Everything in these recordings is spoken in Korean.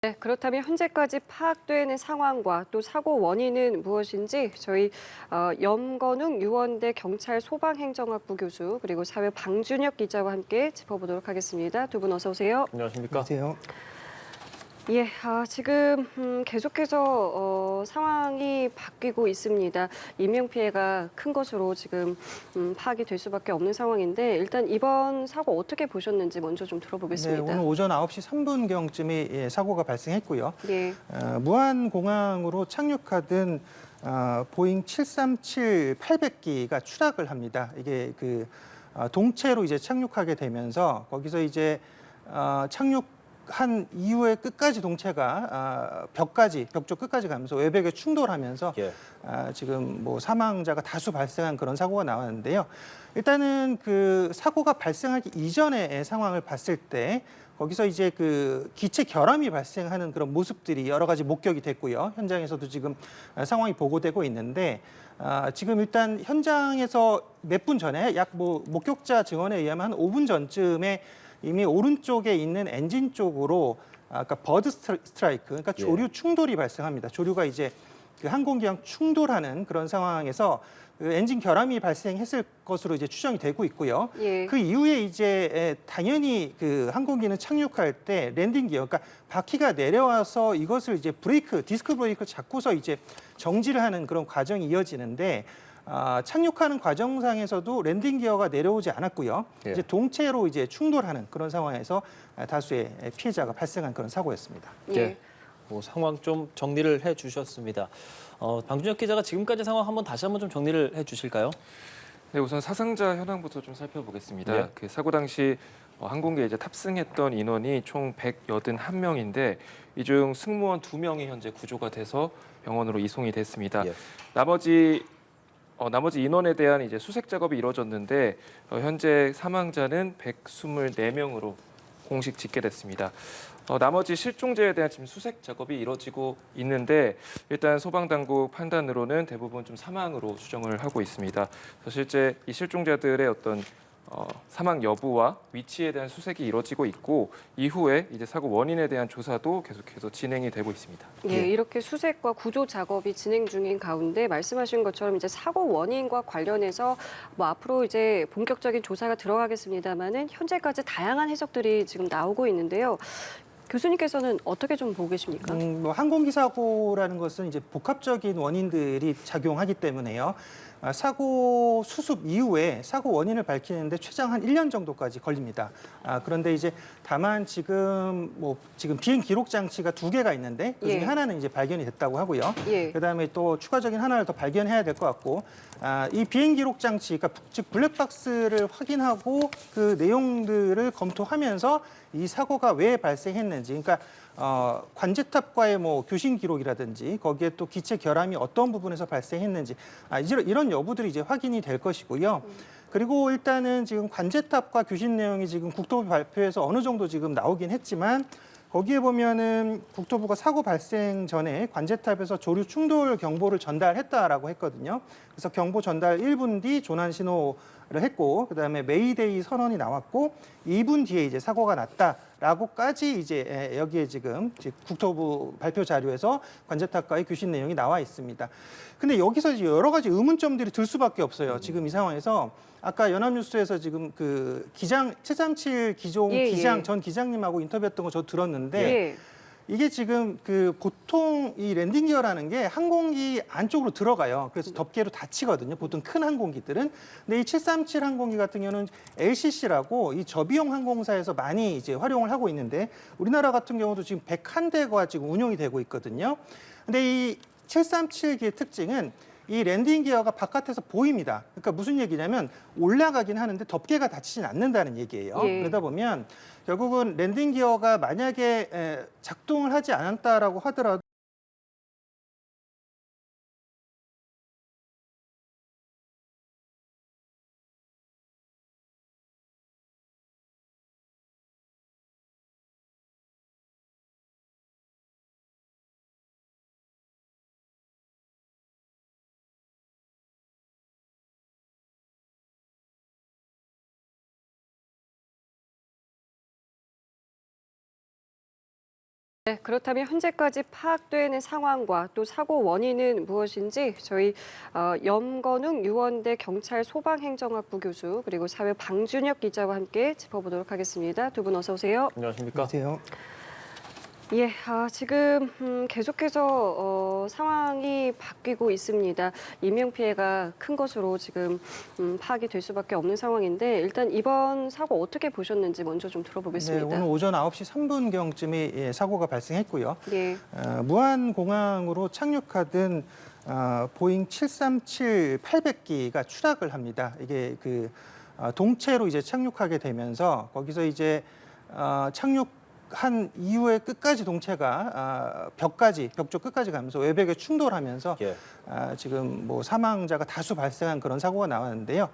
네, 그렇다면 현재까지 파악되는 상황과 또 사고 원인은 무엇인지 저희 염건웅 유원대 경찰 소방행정학부 교수 그리고 사회 방준혁 기자와 함께 짚어보도록 하겠습니다. 두 분 어서 오세요. 안녕하십니까? 안녕하세요. 예, 지금 계속해서 상황이 바뀌고 있습니다. 인명피해가 큰 것으로 지금 파악이 될 수밖에 없는 상황인데 일단 이번 사고 어떻게 보셨는지 먼저 좀 네, 들어보겠습니다. 오늘 오전 9시 3분경쯤에 사고가 발생했고요. 예, 무안공항으로 착륙하던 보잉 737-800기가 추락을 합니다. 이게 동체로 이제 착륙하게 되면서 거기서 이제 착륙한 이후에 끝까지 동체가 벽 쪽 끝까지 가면서 외벽에 충돌하면서 예. 지금 뭐 사망자가 다수 발생한 그런 사고가 나왔는데요. 일단은 그 사고가 발생하기 이전의 상황을 봤을 때 거기서 이제 그 기체 결함이 발생하는 그런 모습들이 여러 가지 목격이 됐고요. 현장에서도 지금 상황이 보고되고 있는데 지금 일단 현장에서 몇 분 전에 약 뭐 목격자 증언에 의하면 한 5분 전쯤에 이미 오른쪽에 있는 엔진 쪽으로 아까 버드 스트라이크, 그러니까 조류 충돌이 발생합니다. 조류가 이제 그 항공기랑 충돌하는 그런 상황에서 그 엔진 결함이 발생했을 것으로 이제 추정이 되고 있고요. 예. 그 이후에 이제 당연히 그 항공기는 착륙할 때 랜딩 기어, 그러니까 바퀴가 내려와서 이것을 이제 디스크 브레이크를 잡고서 이제 정지를 하는 그런 과정이 이어지는데 착륙하는 과정상에서도 랜딩 기어가 내려오지 않았고요. 예. 이제 동체로 이제 충돌하는 그런 상황에서 다수의 피해자가 발생한 그런 사고였습니다. 예. 뭐 상황 좀 정리를 해주셨습니다. 방준혁 기자가 지금까지 상황 다시 한번 좀 정리를 해주실까요? 네, 우선 사상자 현황부터 좀 살펴보겠습니다. 네. 그 사고 당시 항공기에 이제 탑승했던 인원이 총 181명인데 이 중 승무원 2명이 현재 구조가 돼서 병원으로 이송이 됐습니다. 예. 나머지 인원에 대한 이제 수색 작업이 이루어졌는데 현재 사망자는 124명으로 공식 집계됐습니다. 나머지 실종자에 대한 지금 수색 작업이 이루어지고 있는데 일단 소방당국 판단으로는 대부분 좀 사망으로 추정을 하고 있습니다. 그래서 실제 이 실종자들의 어떤 사망 여부와 위치에 대한 수색이 이루어지고 있고 이후에 이제 사고 원인에 대한 조사도 계속해서 진행이 되고 있습니다. 예, 이렇게 수색과 구조 작업이 진행 중인 가운데 말씀하신 것처럼 이제 사고 원인과 관련해서 뭐 앞으로 이제 본격적인 조사가 들어가겠습니다만은 현재까지 다양한 해석들이 지금 나오고 있는데요. 교수님께서는 어떻게 좀 보고 계십니까? 뭐 항공기 사고라는 것은 이제 복합적인 원인들이 작용하기 때문에요. 사고 수습 이후에 사고 원인을 밝히는데 최장 한 1년 정도까지 걸립니다. 그런데 이제 다만 지금 비행 기록 장치가 2개가 있는데 그중에 예. 하나는 이제 발견이 됐다고 하고요. 예. 그다음에 또 추가적인 하나를 더 발견해야 될 것 같고 이 비행 기록 장치, 그러니까 즉 블랙박스를 확인하고 그 내용들을 검토하면서 이 사고가 왜 발생했는지, 그러니까 관제탑과의 뭐 교신 기록이라든지 거기에 또 기체 결함이 어떤 부분에서 발생했는지 이런 여부들이 이제 확인이 될 것이고요. 그리고 일단은 지금 관제탑과 교신 내용이 지금 국토부 발표에서 어느 정도 지금 나오긴 했지만 거기에 보면은 국토부가 사고 발생 전에 관제탑에서 조류 충돌 경보를 전달했다라고 했거든요. 그래서 경보 전달 1분 뒤 조난 신호를 했고, 그다음에 메이데이 선언이 나왔고, 2분 뒤에 이제 사고가 났다라고까지 이제 여기에 지금 국토부 발표 자료에서 관제탑과의 교신 내용이 나와 있습니다. 근데 여기서 이제 여러 가지 의문점들이 들 수밖에 없어요. 지금 이 상황에서 아까 연합뉴스에서 지금 그 최삼칠 기종 예, 기장 예. 전 기장님하고 인터뷰했던 거 저 들었는데 예. 이게 지금 그 보통 이 랜딩 기어라는 게 항공기 안쪽으로 들어가요. 그래서 덮개로 닫히거든요. 보통 큰 항공기들은. 근데 이 737 항공기 같은 경우는 LCC라고 이 저비용 항공사에서 많이 이제 활용을 하고 있는데 우리나라 같은 경우도 지금 101대가 지금 운용이 되고 있거든요. 근데 이 737기의 특징은 이 랜딩 기어가 바깥에서 보입니다. 그러니까 무슨 얘기냐면 올라가긴 하는데 덮개가 닫히진 않는다는 얘기예요. 예. 그러다 보면 결국은 랜딩 기어가 만약에 작동을 하지 않았다라고 하더라도 네, 그렇다면 현재까지 파악되는 상황과 또 사고 원인은 무엇인지 저희 염건웅 유원대 경찰 소방행정학부 교수 그리고 사회 방준혁 기자와 함께 짚어보도록 하겠습니다. 두 분 어서 오세요. 안녕하십니까? 안녕하세요. 예, 지금 계속해서 상황이 바뀌고 있습니다. 인명 피해가 큰 것으로 지금 파악이 될 수밖에 없는 상황인데 일단 이번 사고 어떻게 보셨는지 먼저 좀 네, 들어보겠습니다. 오늘 오전 9시 3분경쯤에 사고가 발생했고요. 예, 무안공항으로 착륙하던 보잉 737-800기가 추락을 합니다. 이게 동체로 이제 착륙하게 되면서 거기서 이제 착륙한 이후에 끝까지 동체가 벽 쪽 끝까지 가면서 외벽에 충돌하면서 예. 지금 뭐 사망자가 다수 발생한 그런 사고가 나왔는데요.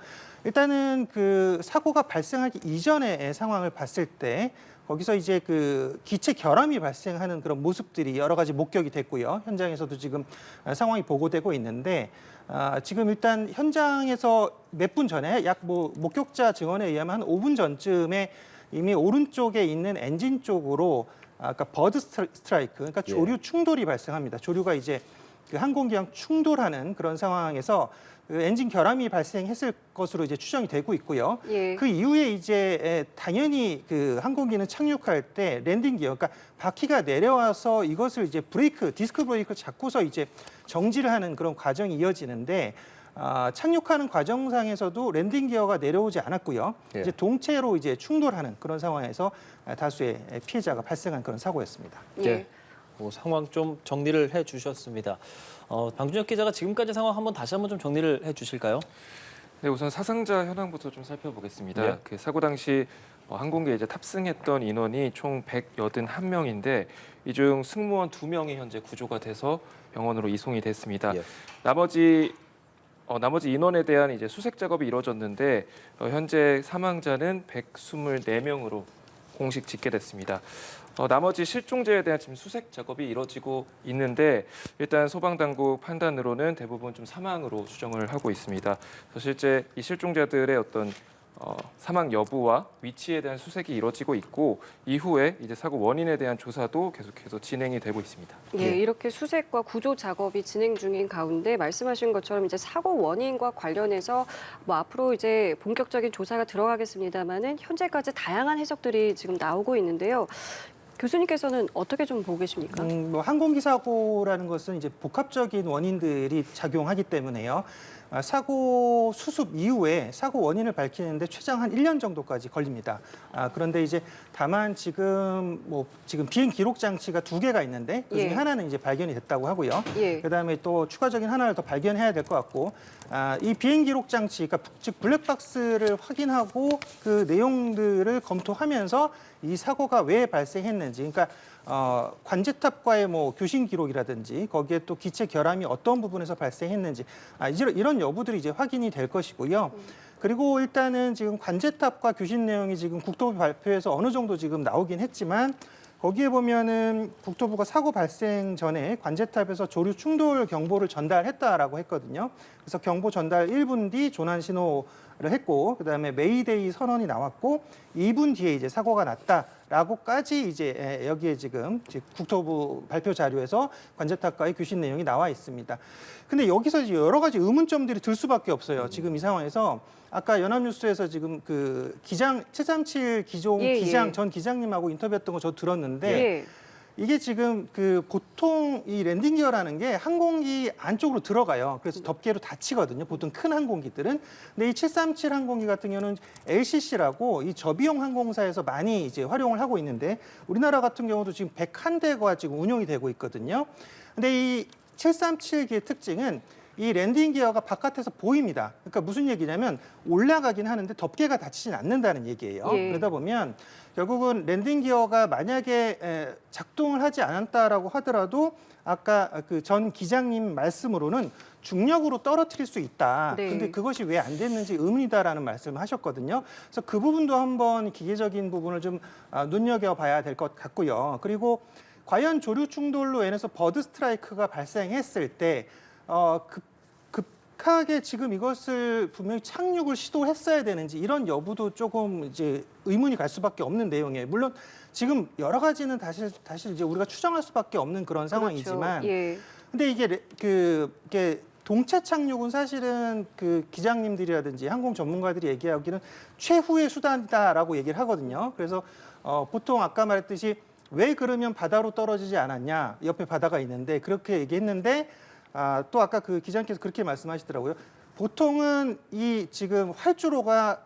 일단은 그 사고가 발생하기 이전의 상황을 봤을 때 거기서 이제 그 기체 결함이 발생하는 그런 모습들이 여러 가지 목격이 됐고요. 현장에서도 지금 상황이 보고되고 있는데 지금 일단 현장에서 몇 분 전에 약 뭐 목격자 증언에 의하면 한 5분 전쯤에 이미 오른쪽에 있는 엔진 쪽으로 아까 버드 스트라이크, 그러니까 조류 충돌이 발생합니다. 조류가 이제 그 항공기랑 충돌하는 그런 상황에서 그 엔진 결함이 발생했을 것으로 이제 추정이 되고 있고요. 예. 그 이후에 이제 당연히 그 항공기는 착륙할 때 랜딩 기어, 그러니까 바퀴가 내려와서 이것을 이제 디스크 브레이크를 잡고서 이제 정지를 하는 그런 과정이 이어지는데 착륙하는 과정상에서도 랜딩 기어가 내려오지 않았고요. 예. 이제 동체로 이제 충돌하는 그런 상황에서 다수의 피해자가 발생한 그런 사고였습니다. 예. 뭐 상황 좀 정리를 해주셨습니다. 방준혁 기자가 지금까지 상황 다시 한번 좀 정리를 해주실까요? 네, 우선 사상자 현황부터 좀 살펴보겠습니다. 예. 그 사고 당시 항공기에 이제 탑승했던 인원이 총 181명인데 이 중 승무원 2명이 현재 구조가 돼서 병원으로 이송이 됐습니다. 예. 나머지 인원에 대한 이제 수색 작업이 이루어졌는데 현재 사망자는 124명으로 공식 집계됐습니다. 나머지 실종자에 대한 지금 수색 작업이 이루어지고 있는데 일단 소방당국 판단으로는 대부분 좀 사망으로 추정을 하고 있습니다. 그래서 실제 이 실종자들의 어떤 사망 여부와 위치에 대한 수색이 이루어지고 있고 이후에 이제 사고 원인에 대한 조사도 계속해서 진행이 되고 있습니다. 예, 이렇게 수색과 구조 작업이 진행 중인 가운데 말씀하신 것처럼 이제 사고 원인과 관련해서 뭐 앞으로 이제 본격적인 조사가 들어가겠습니다만은 현재까지 다양한 해석들이 지금 나오고 있는데요. 교수님께서는 어떻게 좀 보고 계십니까? 뭐 항공기 사고라는 것은 이제 복합적인 원인들이 작용하기 때문에요. 사고 수습 이후에 사고 원인을 밝히는데 최장 한 1년 정도까지 걸립니다. 그런데 이제 다만 지금 비행 기록 장치가 2개가 있는데 그중에 예. 하나는 이제 발견이 됐다고 하고요. 예. 그다음에 또 추가적인 하나를 더 발견해야 될 것 같고 이 비행 기록 장치, 그러니까 즉 블랙박스를 확인하고 그 내용들을 검토하면서 이 사고가 왜 발생했는지, 그러니까 관제탑과의 뭐 교신 기록이라든지 거기에 또 기체 결함이 어떤 부분에서 발생했는지 이런 여부들이 이제 확인이 될 것이고요. 그리고 일단은 지금 관제탑과 교신 내용이 지금 국토부 발표에서 어느 정도 지금 나오긴 했지만 거기에 보면은 국토부가 사고 발생 전에 관제탑에서 조류 충돌 경보를 전달했다라고 했거든요. 그래서 경보 전달 1분 뒤 조난 신호를 했고, 그다음에 메이데이 선언이 나왔고, 2분 뒤에 이제 사고가 났다라고까지 이제 여기에 지금 국토부 발표 자료에서 관제탑과의 교신 내용이 나와 있습니다. 근데 여기서 이제 여러 가지 의문점들이 들 수밖에 없어요. 지금 이 상황에서 아까 연합뉴스에서 지금 그 기장 737 기종 예, 기장 예. 전 기장님하고 인터뷰했던 거 저 들었는데 예. 이게 지금 그 보통 이 랜딩 기어라는 게 항공기 안쪽으로 들어가요. 그래서 덮개로 닫히거든요. 보통 큰 항공기들은. 근데 이 737 항공기 같은 경우는 LCC라고 이 저비용 항공사에서 많이 이제 활용을 하고 있는데 우리나라 같은 경우도 지금 101대가 지금 운용이 되고 있거든요. 근데 이 737기의 특징은 이 랜딩 기어가 바깥에서 보입니다. 그러니까 무슨 얘기냐면 올라가긴 하는데 덮개가 닫히진 않는다는 얘기예요. 예. 그러다 보면 결국은 랜딩 기어가 만약에 작동을 하지 않았다라고 하더라도 아까 그 전 기장님 말씀으로는 중력으로 떨어뜨릴 수 있다. 네. 근데 그것이 왜 안 됐는지 의문이다라는 말씀을 하셨거든요. 그래서 그 부분도 한번 기계적인 부분을 좀 눈여겨봐야 될 것 같고요. 그리고 과연 조류 충돌로 인해서 버드 스트라이크가 발생했을 때 정확하게 지금 이것을 분명히 착륙을 시도했어야 되는지 이런 여부도 조금 이제 의문이 갈 수밖에 없는 내용이에요. 물론 지금 여러 가지는 다시 이제 우리가 추정할 수밖에 없는 그런 상황이지만, 그렇죠. 예. 근데 이게 동체 착륙은 사실은 그 기장님들이라든지 항공 전문가들이 얘기하기는 최후의 수단이다라고 얘기를 하거든요. 그래서 보통 아까 말했듯이 왜 그러면 바다로 떨어지지 않았냐, 옆에 바다가 있는데 그렇게 얘기했는데 또 아까 그 기장님께서 그렇게 말씀하시더라고요. 보통은 이 지금 활주로가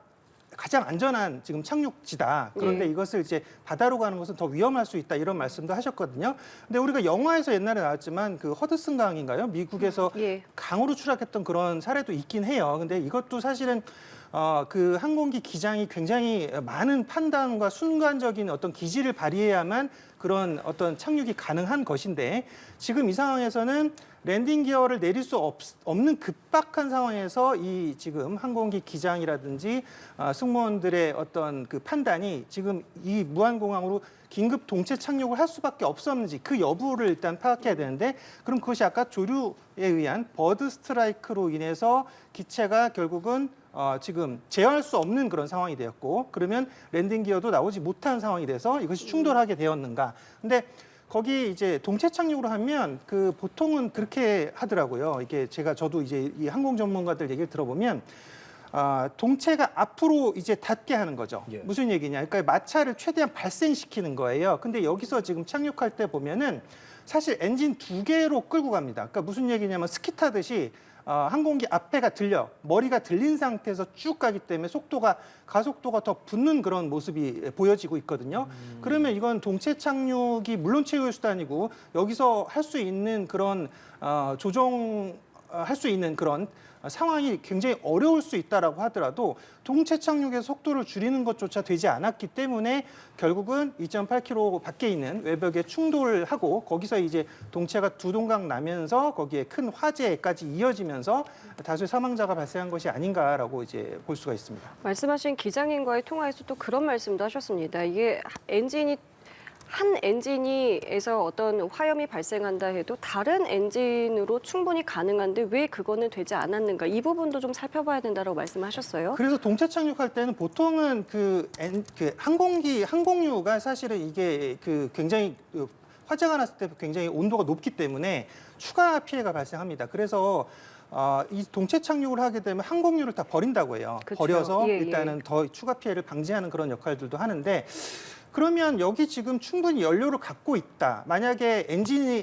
가장 안전한 지금 착륙지다. 그런데 예. 이것을 이제 바다로 가는 것은 더 위험할 수 있다. 이런 말씀도 하셨거든요. 근데 우리가 영화에서 옛날에 나왔지만 그 허드슨 강인가요? 미국에서 예. 강으로 추락했던 그런 사례도 있긴 해요. 근데 이것도 사실은 그 항공기 기장이 굉장히 많은 판단과 순간적인 어떤 기지를 발휘해야만 그런 어떤 착륙이 가능한 것인데 지금 이 상황에서는 랜딩 기어를 내릴 수 없는 급박한 상황에서 이 지금 항공기 기장이라든지 승무원들의 어떤 그 판단이 지금 이 무한공항으로 긴급 동체 착륙을 할 수밖에 없었는지 그 여부를 일단 파악해야 되는데 그럼 그것이 아까 조류에 의한 버드 스트라이크로 인해서 기체가 결국은 지금 제어할 수 없는 그런 상황이 되었고 그러면 랜딩 기어도 나오지 못한 상황이 돼서 이것이 충돌하게 되었는가. 근데 거기 이제 동체 착륙으로 하면 그 보통은 그렇게 하더라고요. 이게 저도 이제 이 항공 전문가들 얘기를 들어보면 동체가 앞으로 이제 닿게 하는 거죠. 예. 무슨 얘기냐? 그러니까 마찰을 최대한 발생시키는 거예요. 근데 여기서 지금 착륙할 때 보면은 사실 엔진 2개로 끌고 갑니다. 그러니까 무슨 얘기냐면 스키 타듯이 항공기 앞에가 머리가 들린 상태에서 쭉 가기 때문에 가속도가 더 붙는 그런 모습이 보여지고 있거든요. 그러면 이건 동체 착륙이 물론 최후의 수단이고 여기서 할 수 있는 그런 조정할 수 있는 그런 상황이 굉장히 어려울 수 있다라고 하더라도 동체 착륙의 속도를 줄이는 것조차 되지 않았기 때문에 결국은 2.8km 밖에 있는 외벽에 충돌하고 거기서 이제 동체가 두 동강 나면서 거기에 큰 화재까지 이어지면서 다수의 사망자가 발생한 것이 아닌가라고 이제 볼 수가 있습니다. 말씀하신 기장님과의 통화에서 또 그런 말씀도 하셨습니다. 이게 한 엔진에서 어떤 화염이 발생한다 해도 다른 엔진으로 충분히 가능한데 왜 그거는 되지 않았는가 이 부분도 좀 살펴봐야 된다고 말씀하셨어요. 그래서 동체 착륙할 때는 보통은 그 항공유가 사실은 이게 굉장히 화재가 났을 때 굉장히 온도가 높기 때문에 추가 피해가 발생합니다. 그래서 이 동체 착륙을 하게 되면 항공유를 다 버린다고 해요. 그쵸. 버려서 예, 일단은 더 추가 피해를 방지하는 그런 역할들도 하는데 그러면 여기 지금 충분히 연료를 갖고 있다. 만약에 엔진이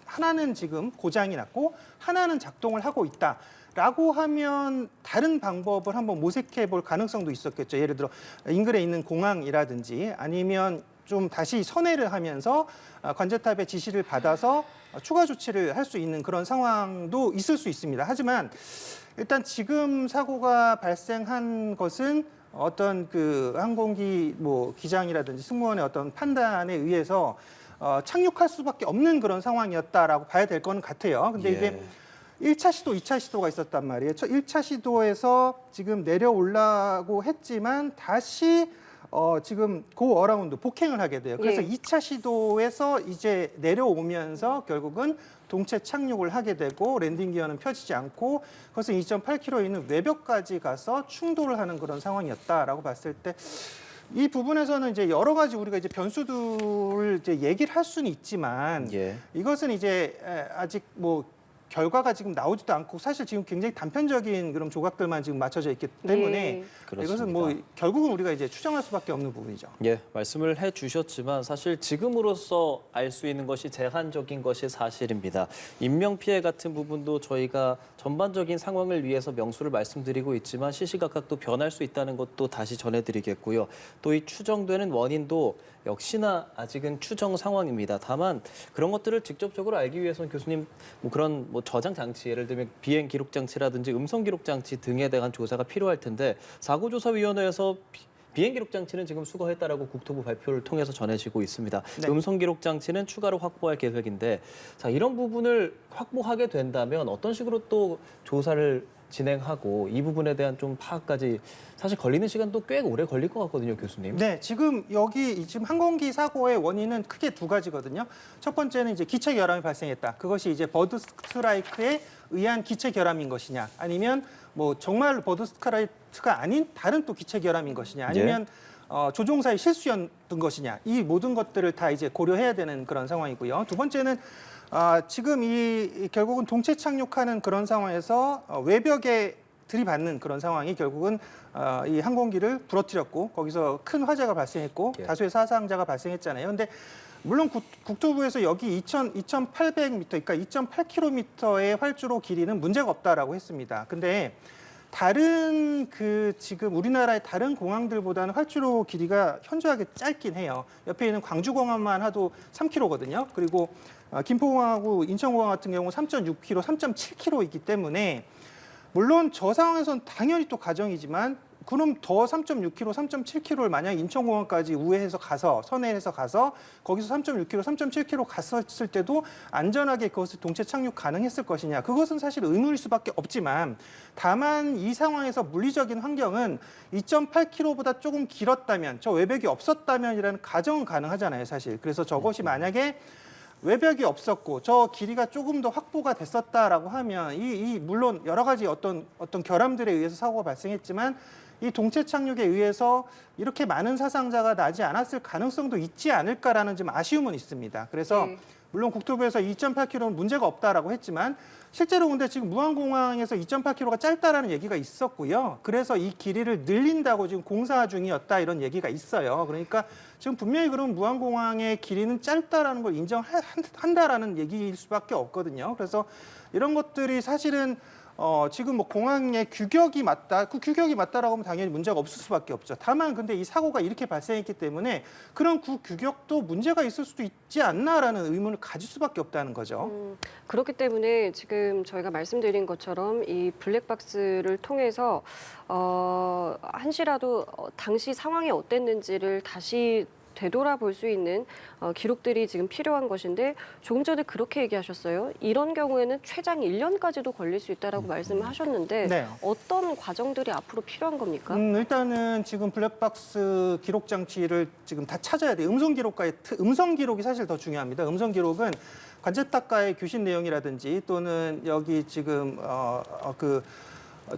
하나는 지금 고장이 났고 하나는 작동을 하고 있다라고 하면 다른 방법을 한번 모색해 볼 가능성도 있었겠죠. 예를 들어 인근에 있는 공항이라든지 아니면 좀 다시 선회를 하면서 관제탑의 지시를 받아서 추가 조치를 할 수 있는 그런 상황도 있을 수 있습니다. 하지만 일단 지금 사고가 발생한 것은 어떤 그 항공기 기장이라든지 승무원의 어떤 판단에 의해서 착륙할 수밖에 없는 그런 상황이었다라고 봐야 될 건 같아요. 근데 이게 1차 시도, 2차 시도가 있었단 말이에요. 1차 시도에서 지금 내려오려고 했지만 다시 지금 고 어라운드 복행을 하게 돼요. 그래서 예. 2차 시도에서 이제 내려오면서 결국은 동체 착륙을 하게 되고 랜딩 기어는 펴지지 않고 그것은 2.8km 있는 외벽까지 가서 충돌을 하는 그런 상황이었다라고 봤을 때 이 부분에서는 이제 여러 가지 우리가 이제 변수들을 이제 얘기를 할 수는 있지만 이것은 이제 아직 결과가 지금 나오지도 않고 사실 지금 굉장히 단편적인 그런 조각들만 지금 맞춰져 있기 때문에 이것은 결국은 우리가 이제 추정할 수밖에 없는 부분이죠. 예, 말씀을 해주셨지만 사실 지금으로서 알 수 있는 것이 제한적인 것이 사실입니다. 인명 피해 같은 부분도 저희가 전반적인 상황을 위해서 명수를 말씀드리고 있지만 시시각각 또 변할 수 있다는 것도 다시 전해드리겠고요. 또 이 추정되는 원인도 역시나 아직은 추정 상황입니다. 다만 그런 것들을 직접적으로 알기 위해서는 교수님 그런 저장 장치, 예를 들면 비행 기록 장치라든지 음성 기록 장치 등에 대한 조사가 필요할 텐데 사고조사위원회에서 비행 기록 장치는 지금 수거했다라고 국토부 발표를 통해서 전해지고 있습니다. 네. 음성 기록 장치는 추가로 확보할 계획인데 자, 이런 부분을 확보하게 된다면 어떤 식으로 또 조사를 진행하고 이 부분에 대한 좀 파악까지 사실 걸리는 시간도 꽤 오래 걸릴 것 같거든요, 교수님. 네, 지금 지금 항공기 사고의 원인은 크게 두 가지거든요. 첫 번째는 이제 기체 결함이 발생했다. 그것이 이제 버드 스트라이크에 의한 기체 결함인 것이냐, 아니면 뭐 정말 버드 스트라이크가 아닌 다른 또 기체 결함인 것이냐, 아니면 조종사의 실수였던 것이냐, 이 모든 것들을 다 이제 고려해야 되는 그런 상황이고요. 두 번째는 지금 결국은 동체 착륙하는 그런 상황에서 외벽에 들이받는 그런 상황이 결국은 이 항공기를 부러뜨렸고 거기서 큰 화재가 발생했고 다수의 사상자가 발생했잖아요. 근데 물론 국토부에서 여기 2,800m, 그러니까 2.8km의 활주로 길이는 문제가 없다라고 했습니다. 근데 다른 지금 우리나라의 다른 공항들보다는 활주로 길이가 현저하게 짧긴 해요. 옆에 있는 광주공항만 하도 3km거든요. 그리고 김포공항하고 인천공항 같은 경우 3.6km, 3.7km이기 때문에 물론 저 상황에서는 당연히 또 가정이지만 그럼 더 3.6km, 3.7km를 만약 인천공항까지 우회해서 가서 선회해서 가서 거기서 3.6km, 3.7km 갔었을 때도 안전하게 그것을 동체 착륙 가능했을 것이냐. 그것은 사실 의문일 수밖에 없지만 다만 이 상황에서 물리적인 환경은 2.8km보다 조금 길었다면 저 외벽이 없었다면이라는 가정은 가능하잖아요, 사실. 그래서 저것이 만약에 외벽이 없었고 저 길이가 조금 더 확보가 됐었다라고 하면 물론 여러 가지 어떤 결함들에 의해서 사고가 발생했지만 이 동체 착륙에 의해서 이렇게 많은 사상자가 나지 않았을 가능성도 있지 않을까라는 좀 아쉬움은 있습니다. 그래서 물론 국토부에서 2.8km는 문제가 없다라고 했지만 실제로 근데 지금 무안공항에서 2.8km가 짧다라는 얘기가 있었고요. 그래서 이 길이를 늘린다고 지금 공사 중이었다 이런 얘기가 있어요. 그러니까 지금 분명히 그럼 무안공항의 길이는 짧다라는 걸 인정한다라는 얘기일 수밖에 없거든요. 그래서 이런 것들이 사실은 지금 뭐 공항의 규격이 맞다, 그 규격이 맞다라고 하면 당연히 문제가 없을 수밖에 없죠. 다만 근데 이 사고가 이렇게 발생했기 때문에 그런 그 규격도 문제가 있을 수도 있지 않나라는 의문을 가질 수밖에 없다는 거죠. 그렇기 때문에 지금 저희가 말씀드린 것처럼 이 블랙박스를 통해서 한시라도 당시 상황이 어땠는지를 다시 되돌아볼 수 있는 기록들이 지금 필요한 것인데 조금 전에 그렇게 얘기하셨어요. 이런 경우에는 최장 1년까지도 걸릴 수 있다라고 말씀을 하셨는데 네. 어떤 과정들이 앞으로 필요한 겁니까? 일단은 지금 블랙박스 기록 장치를 지금 다 찾아야 돼요. 음성 기록이 사실 더 중요합니다. 음성 기록은 관제탑과의 교신 내용이라든지 또는 여기 지금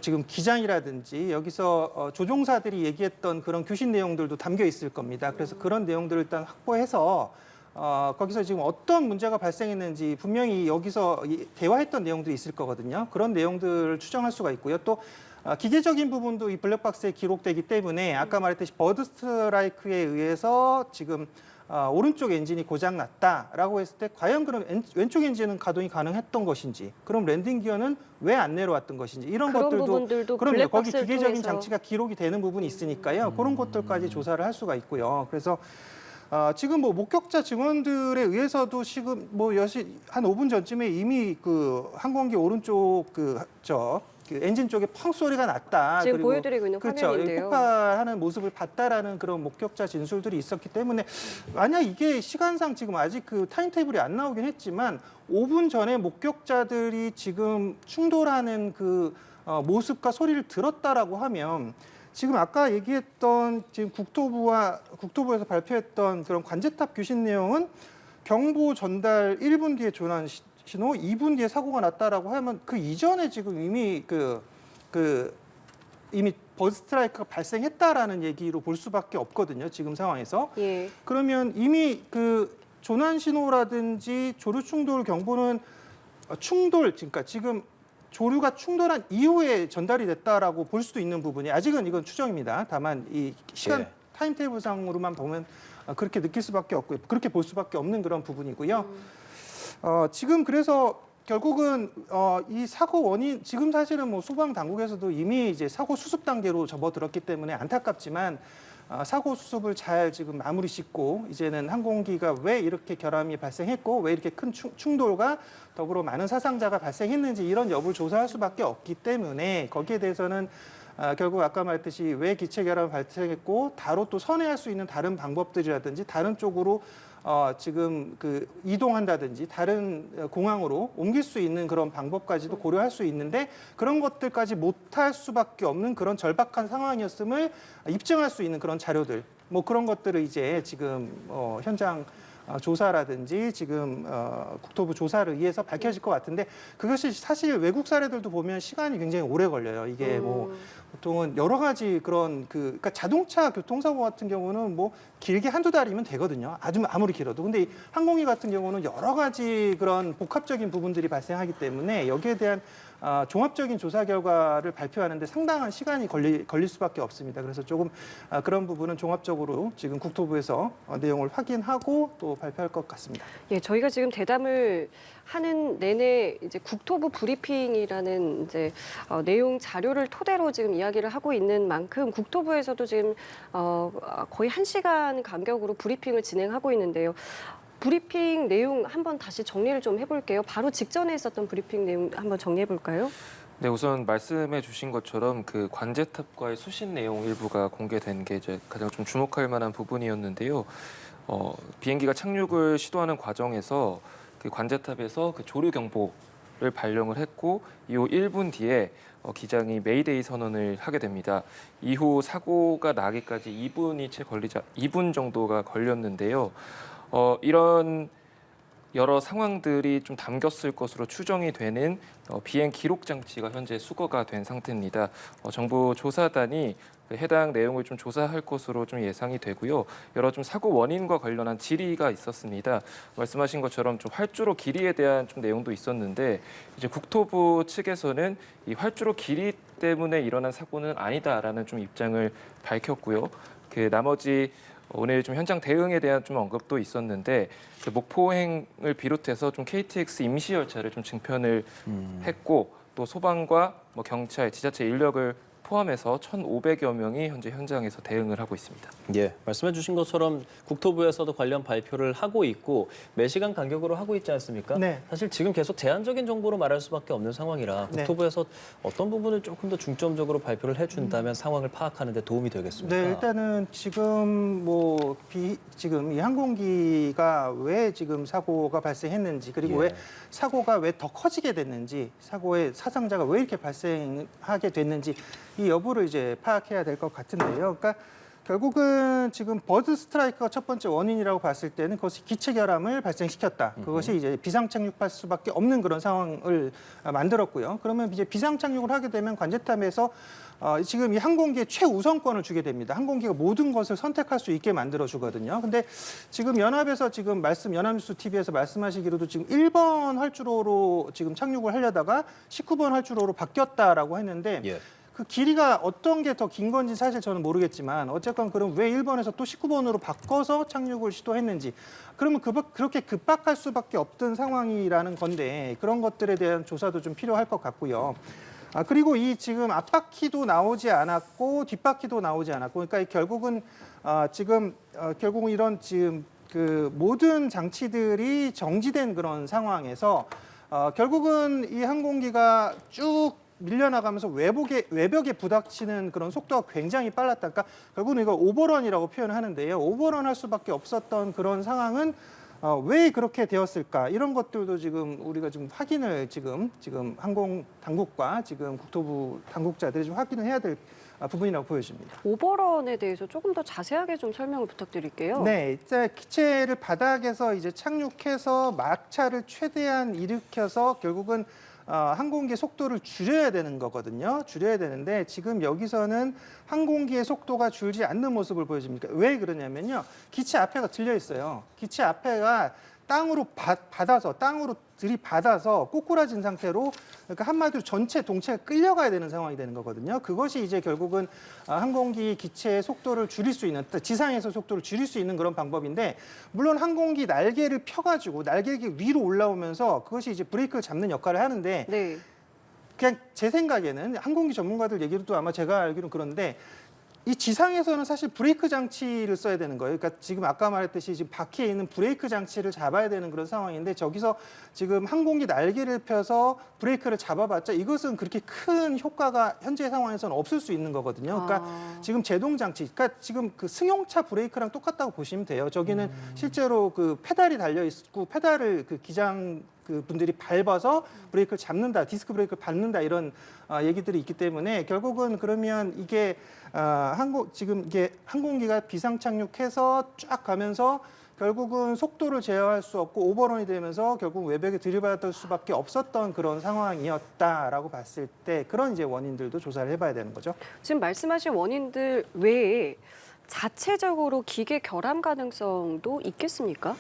지금 기장이라든지 여기서 조종사들이 얘기했던 그런 교신 내용들도 담겨 있을 겁니다. 그래서 그런 내용들을 일단 확보해서 거기서 지금 어떤 문제가 발생했는지 분명히 여기서 대화했던 내용들이 있을 거거든요. 그런 내용들을 추정할 수가 있고요. 또 기계적인 부분도 이 블랙박스에 기록되기 때문에 아까 말했듯이 버드 스트라이크에 의해서 지금 오른쪽 엔진이 고장났다라고 했을 때 과연 그럼 왼쪽 엔진은 가동이 가능했던 것인지, 그럼 랜딩 기어는 왜 안 내려왔던 것인지 이런 그런 것들도 부분들도 그럼요. 거기 블랙박스를 기계적인 통해서. 장치가 기록이 되는 부분이 있으니까요. 그런 것들까지 조사를 할 수가 있고요. 그래서 지금 뭐 목격자 증언들에 의해서도 지금 뭐 한 5분 전쯤에 이미 그 항공기 오른쪽 그 엔진 쪽에 펑 소리가 났다. 지금 그리고 보여드리고 있는 그렇죠. 화면인데요. 폭발하는 모습을 봤다라는 그런 목격자 진술들이 있었기 때문에 만약 이게 시간상 지금 아직 그 타임테이블이 안 나오긴 했지만 5분 전에 목격자들이 지금 충돌하는 그 모습과 소리를 들었다라고 하면 지금 아까 얘기했던 지금 국토부에서 발표했던 그런 관제탑 교신 내용은 경보 전달 1분 뒤에 조난 신호, 2분 뒤에 사고가 났다라고 하면 그 이전에 지금 이미 이미 버드 스트라이크가 발생했다라는 얘기로 볼 수밖에 없거든요. 지금 상황에서. 예. 그러면 이미 그 조난 신호라든지 조류 충돌 경보는 그러니까 지금 조류가 충돌한 이후에 전달이 됐다라고 볼 수도 있는 부분이 아직은 이건 추정입니다. 다만 이 시간 타임테이블상으로만 보면 그렇게 느낄 수밖에 없고요. 그렇게 볼 수밖에 없는 그런 부분이고요. 지금 그래서 결국은 이 사고 원인 지금 사실은 뭐 소방 당국에서도 이미 이제 사고 수습 단계로 접어들었기 때문에 안타깝지만 사고 수습을 잘 지금 마무리 짓고 이제는 항공기가 왜 이렇게 결함이 발생했고 왜 이렇게 큰 충돌과 더불어 많은 사상자가 발생했는지 이런 여부를 조사할 수밖에 없기 때문에 거기에 대해서는 결국 아까 말했듯이 왜 기체 결함을 발생했고 바로 또 선회할 수 있는 다른 방법들이라든지 다른 쪽으로 지금 그 이동한다든지 다른 공항으로 옮길 수 있는 그런 방법까지도 고려할 수 있는데 그런 것들까지 못할 수밖에 없는 그런 절박한 상황이었음을 입증할 수 있는 그런 자료들 뭐 그런 것들을 이제 지금 현장 조사라든지 지금 국토부 조사를 의해서 밝혀질 것 같은데 그것이 사실 외국 사례들도 보면 시간이 굉장히 오래 걸려요. 이게 뭐 보통은 여러 가지 그런 그러니까 자동차 교통사고 같은 경우는 뭐 길게 한두 달이면 되거든요. 아무리 길어도. 근데 이 항공기 같은 경우는 여러 가지 그런 복합적인 부분들이 발생하기 때문에 여기에 대한 종합적인 조사 결과를 발표하는데 상당한 시간이 걸릴 수밖에 없습니다. 그래서 조금 그런 부분은 종합적으로 지금 국토부에서 내용을 확인하고 또 발표할 것 같습니다. 예, 저희가 지금 대담을 하는 내내 이제 국토부 브리핑이라는 이제 내용 자료를 토대로 지금 이야기를 하고 있는 만큼 국토부에서도 지금 거의 1시간 간격으로 브리핑을 진행하고 있는데요. 브리핑 내용 한번 다시 정리를 좀 해볼게요. 바로 직전에 있었던 브리핑 내용 한번 정리해 볼까요? 네, 우선 말씀해 주신 것처럼 그 관제탑과의 수신 내용 일부가 공개된 게 이제 가장 좀 주목할 만한 부분이었는데요. 비행기가 착륙을 시도하는 과정에서 그 관제탑에서 그 조류 경보를 발령을 했고 이후 1분 뒤에 기장이 메이데이 선언을 하게 됩니다. 이후 사고가 나기까지 2분 정도가 걸렸는데요. 이런 여러 상황들이 좀 담겼을 것으로 추정이 되는 비행 기록 장치가 현재 수거가 된 상태입니다. 정부 조사단이 해당 내용을 좀 조사할 것으로 좀 예상이 되고요. 여러 좀 사고 원인과 관련한 질의가 있었습니다. 말씀하신 것처럼 좀 활주로 길이에 대한 좀 내용도 있었는데 이제 국토부 측에서는 이 활주로 길이 때문에 일어난 사고는 아니다라는 좀 입장을 밝혔고요. 그 나머지 오늘 좀 현장 대응에 대한 좀 언급도 있었는데 그 목포행을 비롯해서 좀 KTX 임시 열차를 좀 증편을 했고 또 소방과 뭐 경찰, 지자체 인력을 포함해서 1,500여 명이 현재 현장에서 대응을 하고 있습니다. 예, 말씀해 주신 것처럼 국토부에서도 관련 발표를 하고 있고 매시간 간격으로 하고 있지 않습니까? 네. 사실 지금 계속 제한적인 정보로 말할 수밖에 없는 상황이라 네. 국토부에서 어떤 부분을 조금 더 중점적으로 발표를 해준다면 상황을 파악하는 데 도움이 되겠습니까? 네, 일단은 지금 지금 이 항공기가 왜 지금 사고가 발생했는지 그리고 예. 왜 사고가 왜 더 커지게 됐는지 사고의 사상자가 왜 이렇게 발생하게 됐는지 이 여부를 이제 파악해야 될 것 같은데요. 그러니까 결국은 지금 버드 스트라이크가 첫 번째 원인이라고 봤을 때는 그것이 기체 결함을 발생시켰다. 그것이 이제 비상 착륙할 수밖에 없는 그런 상황을 만들었고요. 그러면 이제 비상 착륙을 하게 되면 관제탑에서 지금 이 항공기에 최우선권을 주게 됩니다. 항공기가 모든 것을 선택할 수 있게 만들어 주거든요. 근데 지금 연합에서 지금 연합뉴스 TV에서 말씀하시기로도 지금 1번 활주로로 지금 착륙을 하려다가 19번 활주로로 바뀌었다라고 했는데 예. 그 길이가 어떤 게 더 긴 건지 사실 저는 모르겠지만 어쨌건 그럼 왜 1번에서 또 19번으로 바꿔서 착륙을 시도했는지 그러면 그렇게 급박할 수밖에 없던 상황이라는 건데 그런 것들에 대한 조사도 좀 필요할 것 같고요. 그리고 이 지금 앞바퀴도 나오지 않았고 뒷바퀴도 나오지 않았고 그러니까 결국은 결국은 이런 지금 그 모든 장치들이 정지된 그런 상황에서 결국은 이 항공기가 쭉 밀려나가면서 외벽에 부닥치는 그런 속도가 굉장히 빨랐다. 그러니까 결국은 이걸 오버런이라고 표현하는데요. 오버런 할 수밖에 없었던 그런 상황은 왜 그렇게 되었을까? 이런 것들도 지금 우리가 좀 확인을 지금 항공 당국과 지금 국토부 당국자들이 좀 확인을 해야 될 부분이라고 보여집니다. 오버런에 대해서 조금 더 자세하게 좀 설명을 부탁드릴게요. 네, 이제 기체를 바닥에서 이제 착륙해서 막차를 최대한 일으켜서 결국은 항공기의 속도를 줄여야 되는 거거든요. 줄여야 되는데 지금 여기서는 항공기의 속도가 줄지 않는 모습을 보여줍니다. 왜 그러냐면요. 기체 앞에가 들려 있어요. 기체 앞에가 땅으로 들이받아서 꼬꾸라진 상태로 그러니까 한마디로 전체 동체가 끌려가야 되는 상황이 되는 거거든요. 그것이 이제 결국은 항공기 기체의 속도를 줄일 수 있는 지상에서 속도를 줄일 수 있는 그런 방법인데 물론 항공기 날개를 펴가지고 날개가 위로 올라오면서 그것이 이제 브레이크를 잡는 역할을 하는데 네. 그냥 제 생각에는 항공기 전문가들 얘기도 아마 제가 알기로는 그런데 이 지상에서는 사실 브레이크 장치를 써야 되는 거예요. 그러니까 지금 아까 말했듯이 지금 바퀴에 있는 브레이크 장치를 잡아야 되는 그런 상황인데 저기서 지금 항공기 날개를 펴서 브레이크를 잡아봤자 이것은 그렇게 큰 효과가 현재 상황에서는 없을 수 있는 거거든요. 그러니까 지금 제동 장치, 그러니까 지금 그 승용차 브레이크랑 똑같다고 보시면 돼요. 저기는 실제로 그 페달이 달려 있고 페달을 그 기장 그 분들이 밟아서 브레이크를 잡는다, 디스크 브레이크를 밟는다 이런 얘기들이 있기 때문에 결국은 그러면 이게 지금 이게 항공기가 비상 착륙해서 쫙 가면서 결국은 속도를 제어할 수 없고 오버런이 되면서 결국 외벽에 들이받을 수밖에 없었던 그런 상황이었다라고 봤을 때 그런 이제 원인들도 조사를 해봐야 되는 거죠. 지금 말씀하신 원인들 외에 자체적으로 기계 결함 가능성도 있겠습니까?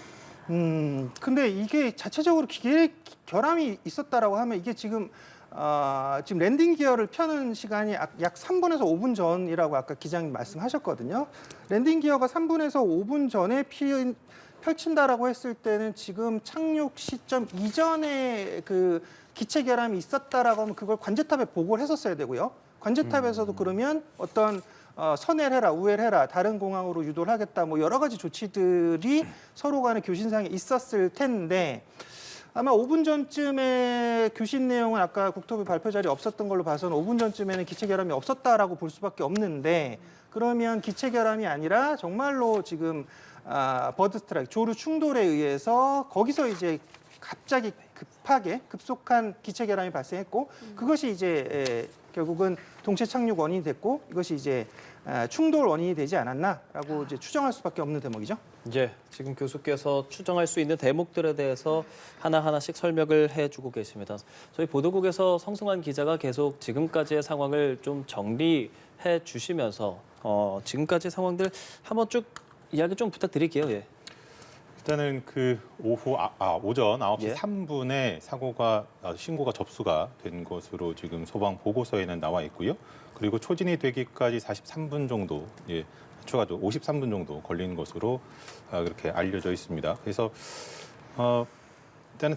근데 이게 자체적으로 기계 결함이 있었다라고 하면 이게 지금 지금 랜딩 기어를 펴는 시간이 약 3분에서 5분 전이라고 아까 기장님 말씀하셨거든요. 랜딩 기어가 3분에서 5분 전에 펼친다라고 했을 때는 지금 착륙 시점 이전에 그 기체 결함이 있었다라고 하면 그걸 관제탑에 보고를 했었어야 되고요. 관제탑에서도 그러면 어떤 선회를 해라, 우회를 해라, 다른 공항으로 유도를 하겠다, 뭐 여러 가지 조치들이 서로 간의 교신상에 있었을 텐데 아마 5분 전쯤에 교신 내용은 아까 국토부 발표 자리에 없었던 걸로 봐서는 5분 전쯤에는 기체 결함이 없었다라고 볼 수밖에 없는데 그러면 기체 결함이 아니라 정말로 지금 버드 스트라이크, 조류 충돌에 의해서 거기서 이제 갑자기 급속한 기체 결함이 발생했고 그것이 이제 결국은 동체 착륙 원인이 됐고 이것이 이제 충돌 원인이 되지 않았나라고 이제 추정할 수밖에 없는 대목이죠. 예, 지금 교수께서 추정할 수 있는 대목들에 대해서 하나하나씩 설명을 해주고 계십니다. 저희 보도국에서 성승환 기자가 계속 지금까지의 상황을 좀 정리해 주시면서 지금까지 상황들 한번 쭉 이야기 좀 부탁드릴게요. 예. 일단은 그 오전 9시 예. 3분에 신고가 접수가 된 것으로 지금 소방 보고서에는 나와 있고요. 그리고 초진이 되기까지 43분 정도, 추가로 53분 정도 걸린 것으로 그렇게 알려져 있습니다. 그래서 일단은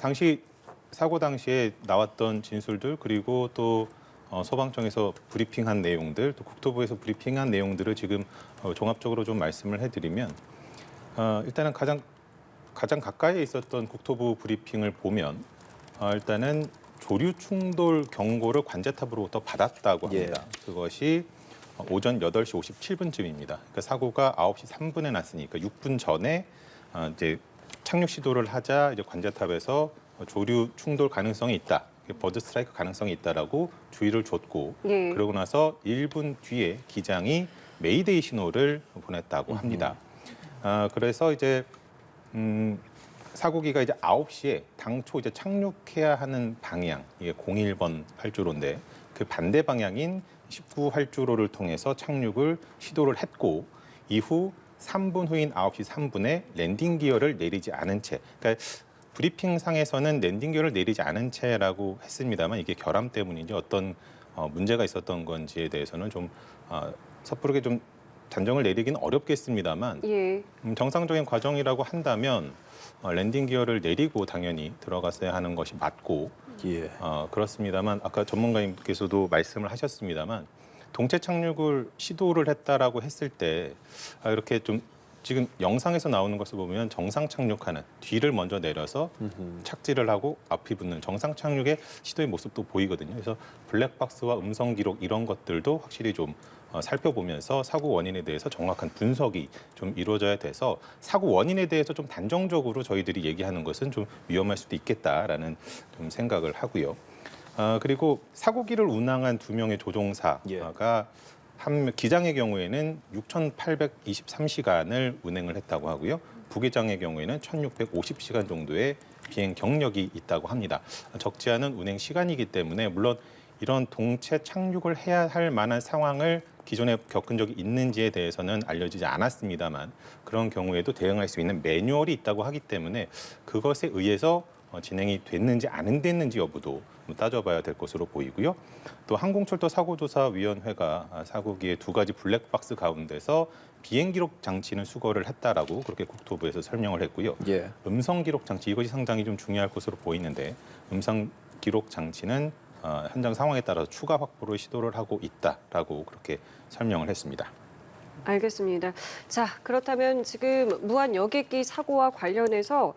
사고 당시에 나왔던 진술들 그리고 또 소방청에서 브리핑한 내용들, 또 국토부에서 브리핑한 내용들을 지금 종합적으로 좀 말씀을 해드리면 일단은 가장 가까이에 있었던 국토부 브리핑을 보면 일단은 조류 충돌 경고를 관제탑으로부터 받았다고 합니다. 그것이 오전 8시 57분쯤입니다. 그러니까 사고가 9시 3분에 났으니까 6분 전에 이제 착륙 시도를 하자 이제 관제탑에서 조류 충돌 가능성이 있다. 버드 스트라이크 가능성이 있다라고 주의를 줬고 그러고 나서 1분 뒤에 기장이 메이데이 신호를 보냈다고 합니다. 그래서 이제 사고기가 이제 9시에 당초 이제 착륙해야 하는 방향, 이게 01번 활주로인데 그 반대 방향인 19 활주로를 통해서 착륙을 시도를 했고 이후 3분 후인 9시 3분에 랜딩 기어를 내리지 않은 채, 그러니까 브리핑상에서는 랜딩 기어를 내리지 않은 채라고 했습니다만 이게 결함 때문인지 어떤 문제가 있었던 건지에 대해서는 좀 섣부르게 좀 단정을 내리기는 어렵겠습니다만 정상적인 과정이라고 한다면 랜딩 기어를 내리고 당연히 들어갔어야 하는 것이 맞고 그렇습니다만 아까 전문가님께서도 말씀을 하셨습니다만 동체 착륙을 시도를 했다라고 했을 때 이렇게 좀 지금 영상에서 나오는 것을 보면 정상 착륙하는 뒤를 먼저 내려서 착지를 하고 앞이 붙는 정상 착륙의 시도의 모습도 보이거든요. 그래서 블랙박스와 음성 기록 이런 것들도 확실히 좀 살펴보면서 사고 원인에 대해서 정확한 분석이 좀 이루어져야 돼서 사고 원인에 대해서 좀 단정적으로 저희들이 얘기하는 것은 좀 위험할 수도 있겠다라는 좀 생각을 하고요. 그리고 사고기를 운항한 2명의 조종사가 기장의 경우에는 6,823시간을 운행을 했다고 하고요. 부기장의 경우에는 1,650시간 정도의 비행 경력이 있다고 합니다. 적지 않은 운행 시간이기 때문에 물론 이런 동체 착륙을 해야 할 만한 상황을 기존에 겪은 적이 있는지에 대해서는 알려지지 않았습니다만 그런 경우에도 대응할 수 있는 매뉴얼이 있다고 하기 때문에 그것에 의해서 진행이 됐는지 안 됐는지 여부도 따져봐야 될 것으로 보이고요. 또 항공철도사고조사위원회가 사고기의 2가지 블랙박스 가운데서 비행기록 장치는 수거를 했다라고 그렇게 국토부에서 설명을 했고요. 음성 기록 장치 이것이 상당히 좀 중요할 것으로 보이는데 음성 기록 장치는 현장 상황에 따라서 추가 확보를 시도를 하고 있다라고 그렇게 설명을 했습니다. 알겠습니다. 자, 그렇다면 지금 무한 여객기 사고와 관련해서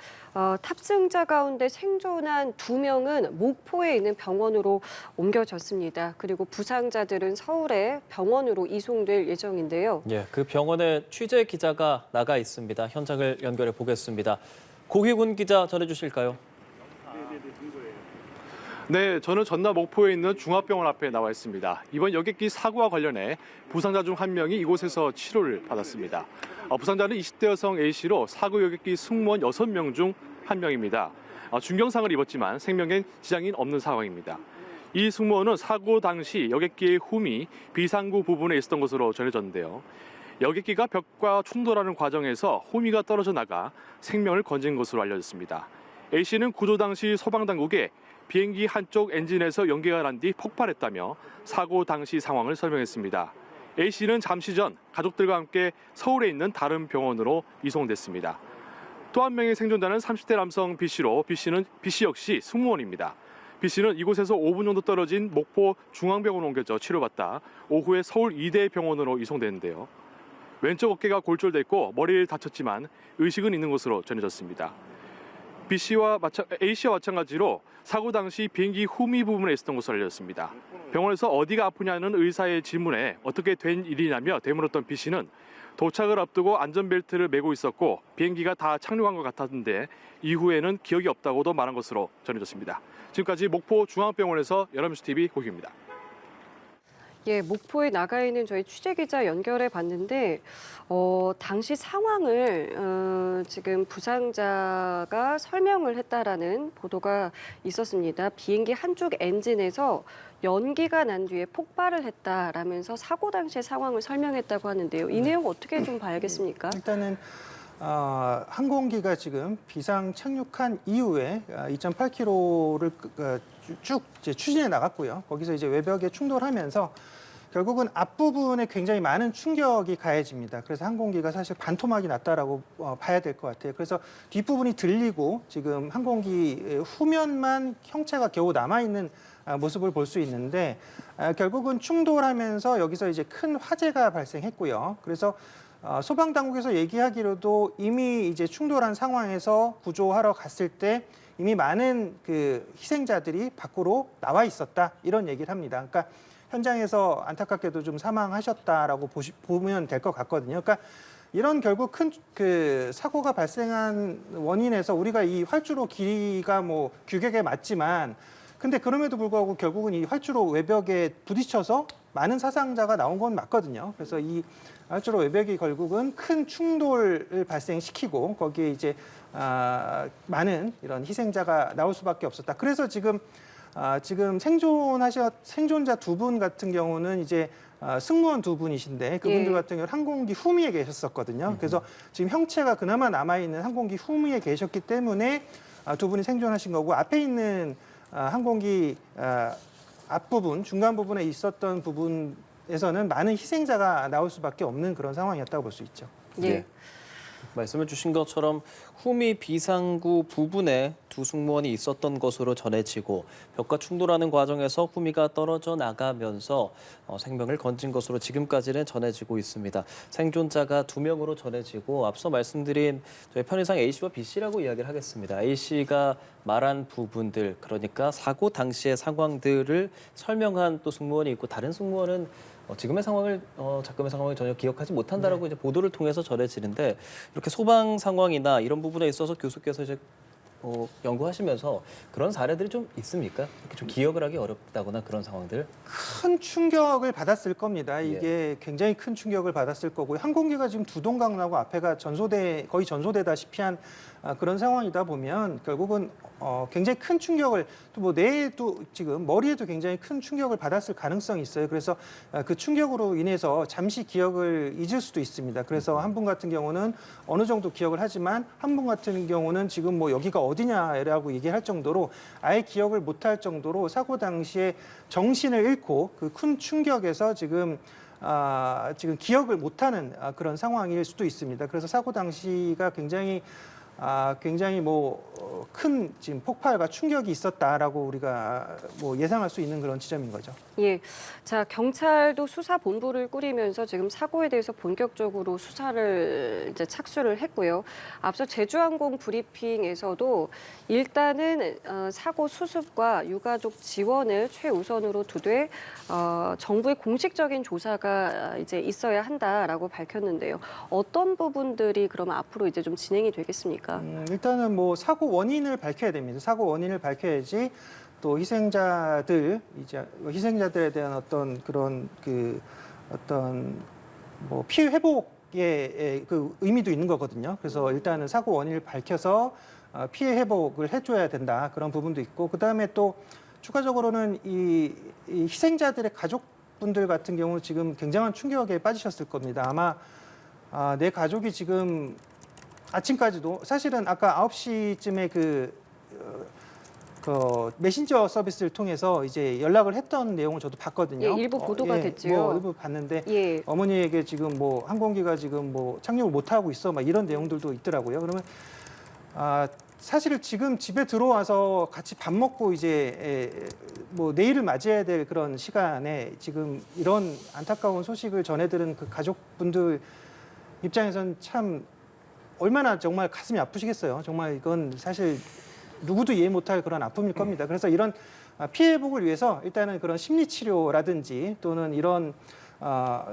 탑승자 가운데 생존한 2명은 목포에 있는 병원으로 옮겨졌습니다. 그리고 부상자들은 서울의 병원으로 이송될 예정인데요. 예, 그 병원에 취재 기자가 나가 있습니다. 현장을 연결해 보겠습니다. 고희군 기자 전해주실까요? 네, 저는 전남 목포에 있는 중앙병원 앞에 나와 있습니다. 이번 여객기 사고와 관련해 부상자 중 한 명이 이곳에서 치료를 받았습니다. 부상자는 20대 여성 A씨로 사고 여객기 승무원 6명 중 한 명입니다. 중경상을 입었지만 생명엔 지장이 없는 상황입니다. 이 승무원은 사고 당시 여객기의 훔이 비상구 부분에 있었던 것으로 전해졌는데요. 여객기가 벽과 충돌하는 과정에서 호미가 떨어져 나가 생명을 건진 것으로 알려졌습니다. A씨는 구조 당시 소방당국에 비행기 한쪽 엔진에서 연기가 난 뒤 폭발했다며 사고 당시 상황을 설명했습니다. A씨는 잠시 전 가족들과 함께 서울에 있는 다른 병원으로 이송됐습니다. 또 한 명의 생존자는 30대 남성 B씨로 B씨 역시 승무원입니다. B씨는 이곳에서 5분 정도 떨어진 목포 중앙병원으로 옮겨져 치료받다 오후에 서울 이대 병원으로 이송됐는데요. 왼쪽 어깨가 골절됐고 머리를 다쳤지만 의식은 있는 것으로 전해졌습니다. A씨와 마찬가지로 사고 당시 비행기 후미 부분에 있었던 것으로 알려졌습니다. 병원에서 어디가 아프냐는 의사의 질문에 어떻게 된 일이냐며 되물었던 B씨는 도착을 앞두고 안전벨트를 매고 있었고 비행기가 다 착륙한 것 같았는데 이후에는 기억이 없다고도 말한 것으로 전해졌습니다. 지금까지 목포 중앙병원에서 연합뉴스TV 고기입니다. 예, 목포에 나가 있는 저희 취재기자 연결해 봤는데 당시 상황을 지금 부상자가 설명을 했다라는 보도가 있었습니다. 비행기 한쪽 엔진에서 연기가 난 뒤에 폭발을 했다라면서 사고 당시의 상황을 설명했다고 하는데요. 이 내용 어떻게 좀 봐야겠습니까? 일단은 항공기가 지금 비상 착륙한 이후에 2.8km를 쭉 이제 추진해 나갔고요. 거기서 이제 외벽에 충돌하면서 결국은 앞부분에 굉장히 많은 충격이 가해집니다. 그래서 항공기가 사실 반토막이 났다라고 봐야 될 것 같아요. 그래서 뒷부분이 들리고 지금 항공기 후면만 형체가 겨우 남아있는 모습을 볼 수 있는데 결국은 충돌하면서 여기서 이제 큰 화재가 발생했고요. 그래서 소방당국에서 얘기하기로도 이미 이제 충돌한 상황에서 구조하러 갔을 때 이미 많은 그 희생자들이 밖으로 나와 있었다 이런 얘기를 합니다. 그러니까 현장에서 안타깝게도 좀 사망하셨다라고 보면 될 것 같거든요. 그러니까 이런 결국 큰 그 사고가 발생한 원인에서 우리가 이 활주로 길이가 뭐 규격에 맞지만 근데 그럼에도 불구하고 결국은 이 활주로 외벽에 부딪혀서 많은 사상자가 나온 건 맞거든요. 그래서 이 활주로 외벽이 결국은 큰 충돌을 발생시키고 거기에 이제 많은 이런 희생자가 나올 수밖에 없었다. 그래서 지금 생존자 2분 같은 경우는 이제 승무원 2분이신데 그분들 예. 같은 경우는 항공기 후미에 계셨었거든요. 그래서 지금 형체가 그나마 남아있는 항공기 후미에 계셨기 때문에 2분이 생존하신 거고 앞에 있는 항공기 앞부분, 중간 부분에 있었던 부분에서는 많은 희생자가 나올 수밖에 없는 그런 상황이었다고 볼 수 있죠. 예. 네. 말씀해 주신 것처럼 후미 비상구 부분에 2 승무원이 있었던 것으로 전해지고 벽과 충돌하는 과정에서 후미가 떨어져 나가면서 생명을 건진 것으로 지금까지는 전해지고 있습니다. 생존자가 2명으로 전해지고 앞서 말씀드린 저희 편의상 A씨와 B씨라고 이야기를 하겠습니다. A씨가 말한 부분들 그러니까 사고 당시의 상황들을 설명한 또 승무원이 있고 다른 승무원은 지금의 상황을 작금의 상황을 전혀 기억하지 못한다라고 이제 보도를 통해서 전해지는데 이렇게 소방 상황이나 이런 부분에 있어서 교수께서 이제 연구하시면서 그런 사례들이 좀 있습니까? 이렇게 좀 기억을 하기 어렵다거나 그런 상황들? 큰 충격을 받았을 겁니다. 이게 굉장히 큰 충격을 받았을 거고요. 항공기가 지금 두 동강 나고 앞에가 거의 전소되다시피 한 그런 상황이다 보면 결국은 굉장히 큰 충격을 또 뭐 뇌에도 지금 머리에도 굉장히 큰 충격을 받았을 가능성이 있어요. 그래서 그 충격으로 인해서 잠시 기억을 잊을 수도 있습니다. 그래서 한 분 같은 경우는 어느 정도 기억을 하지만 한 분 같은 경우는 지금 뭐 여기가 어디냐라고 얘기할 정도로 아예 기억을 못할 정도로 사고 당시에 정신을 잃고 그 큰 충격에서 지금 기억을 못하는 그런 상황일 수도 있습니다. 그래서 사고 당시가 굉장히 굉장히 큰 지금 폭발과 충격이 있었다라고 우리가 예상할 수 있는 그런 지점인 거죠. 예. 자, 경찰도 수사본부를 꾸리면서 지금 사고에 대해서 본격적으로 수사를 이제 착수를 했고요. 앞서 제주항공 브리핑에서도 일단은 사고 수습과 유가족 지원을 최우선으로 두되 정부의 공식적인 조사가 이제 있어야 한다라고 밝혔는데요. 어떤 부분들이 그러면 앞으로 이제 좀 진행이 되겠습니까? 일단은 사고 원인을 밝혀야 됩니다. 사고 원인을 밝혀야지 또 희생자들에 대한 어떤 그런 피해 회복의 그 의미도 있는 거거든요. 그래서 일단은 사고 원인을 밝혀서 피해 회복을 해줘야 된다, 그런 부분도 있고, 그 다음에 또 추가적으로는 이 희생자들의 가족분들 같은 경우 지금 굉장한 충격에 빠지셨을 겁니다. 아마 내 가족이 지금 아침까지도, 사실은 아까 9시쯤에 그 메신저 서비스를 통해서 이제 연락을 했던 내용을 저도 봤거든요. 예, 일부 보도가 됐지요. 일부 봤는데 예. 어머니에게 지금 항공기가 지금 착륙을 못 하고 있어, 막 이런 내용들도 있더라고요. 그러면 사실 지금 집에 들어와서 같이 밥 먹고 이제 내일을 맞이해야 될 그런 시간에 지금 이런 안타까운 소식을 전해들은 그 가족분들 입장에서는 참 얼마나 정말 가슴이 아프시겠어요. 정말 이건 사실 누구도 이해 못할 그런 아픔일 겁니다. 그래서 이런 피해 회복을 위해서 일단은 그런 심리 치료라든지 또는 이런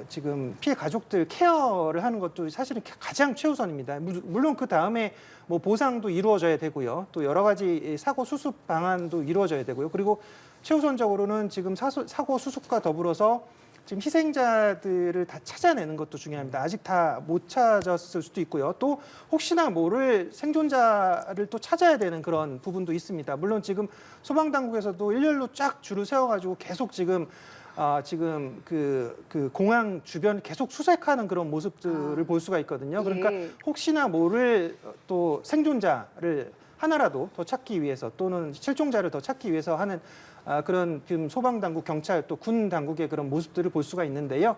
지금 피해 가족들 케어를 하는 것도 사실은 가장 최우선입니다. 물론 그 다음에 보상도 이루어져야 되고요. 또 여러 가지 사고 수습 방안도 이루어져야 되고요. 그리고 최우선적으로는 지금 사고 수습과 더불어서 지금 희생자들을 다 찾아내는 것도 중요합니다. 아직 다 못 찾았을 수도 있고요. 또 혹시나 모를 생존자를 또 찾아야 되는 그런 부분도 있습니다. 물론 지금 소방당국에서도 일렬로 쫙 줄을 세워가지고 계속 지금 그 공항 주변 계속 수색하는 그런 모습들을 볼 수가 있거든요. 그러니까 예. 혹시나 모를 또 생존자를 하나라도 더 찾기 위해서 또는 실종자를 더 찾기 위해서 하는 그런 지금 소방당국, 경찰 또 군 당국의 그런 모습들을 볼 수가 있는데요.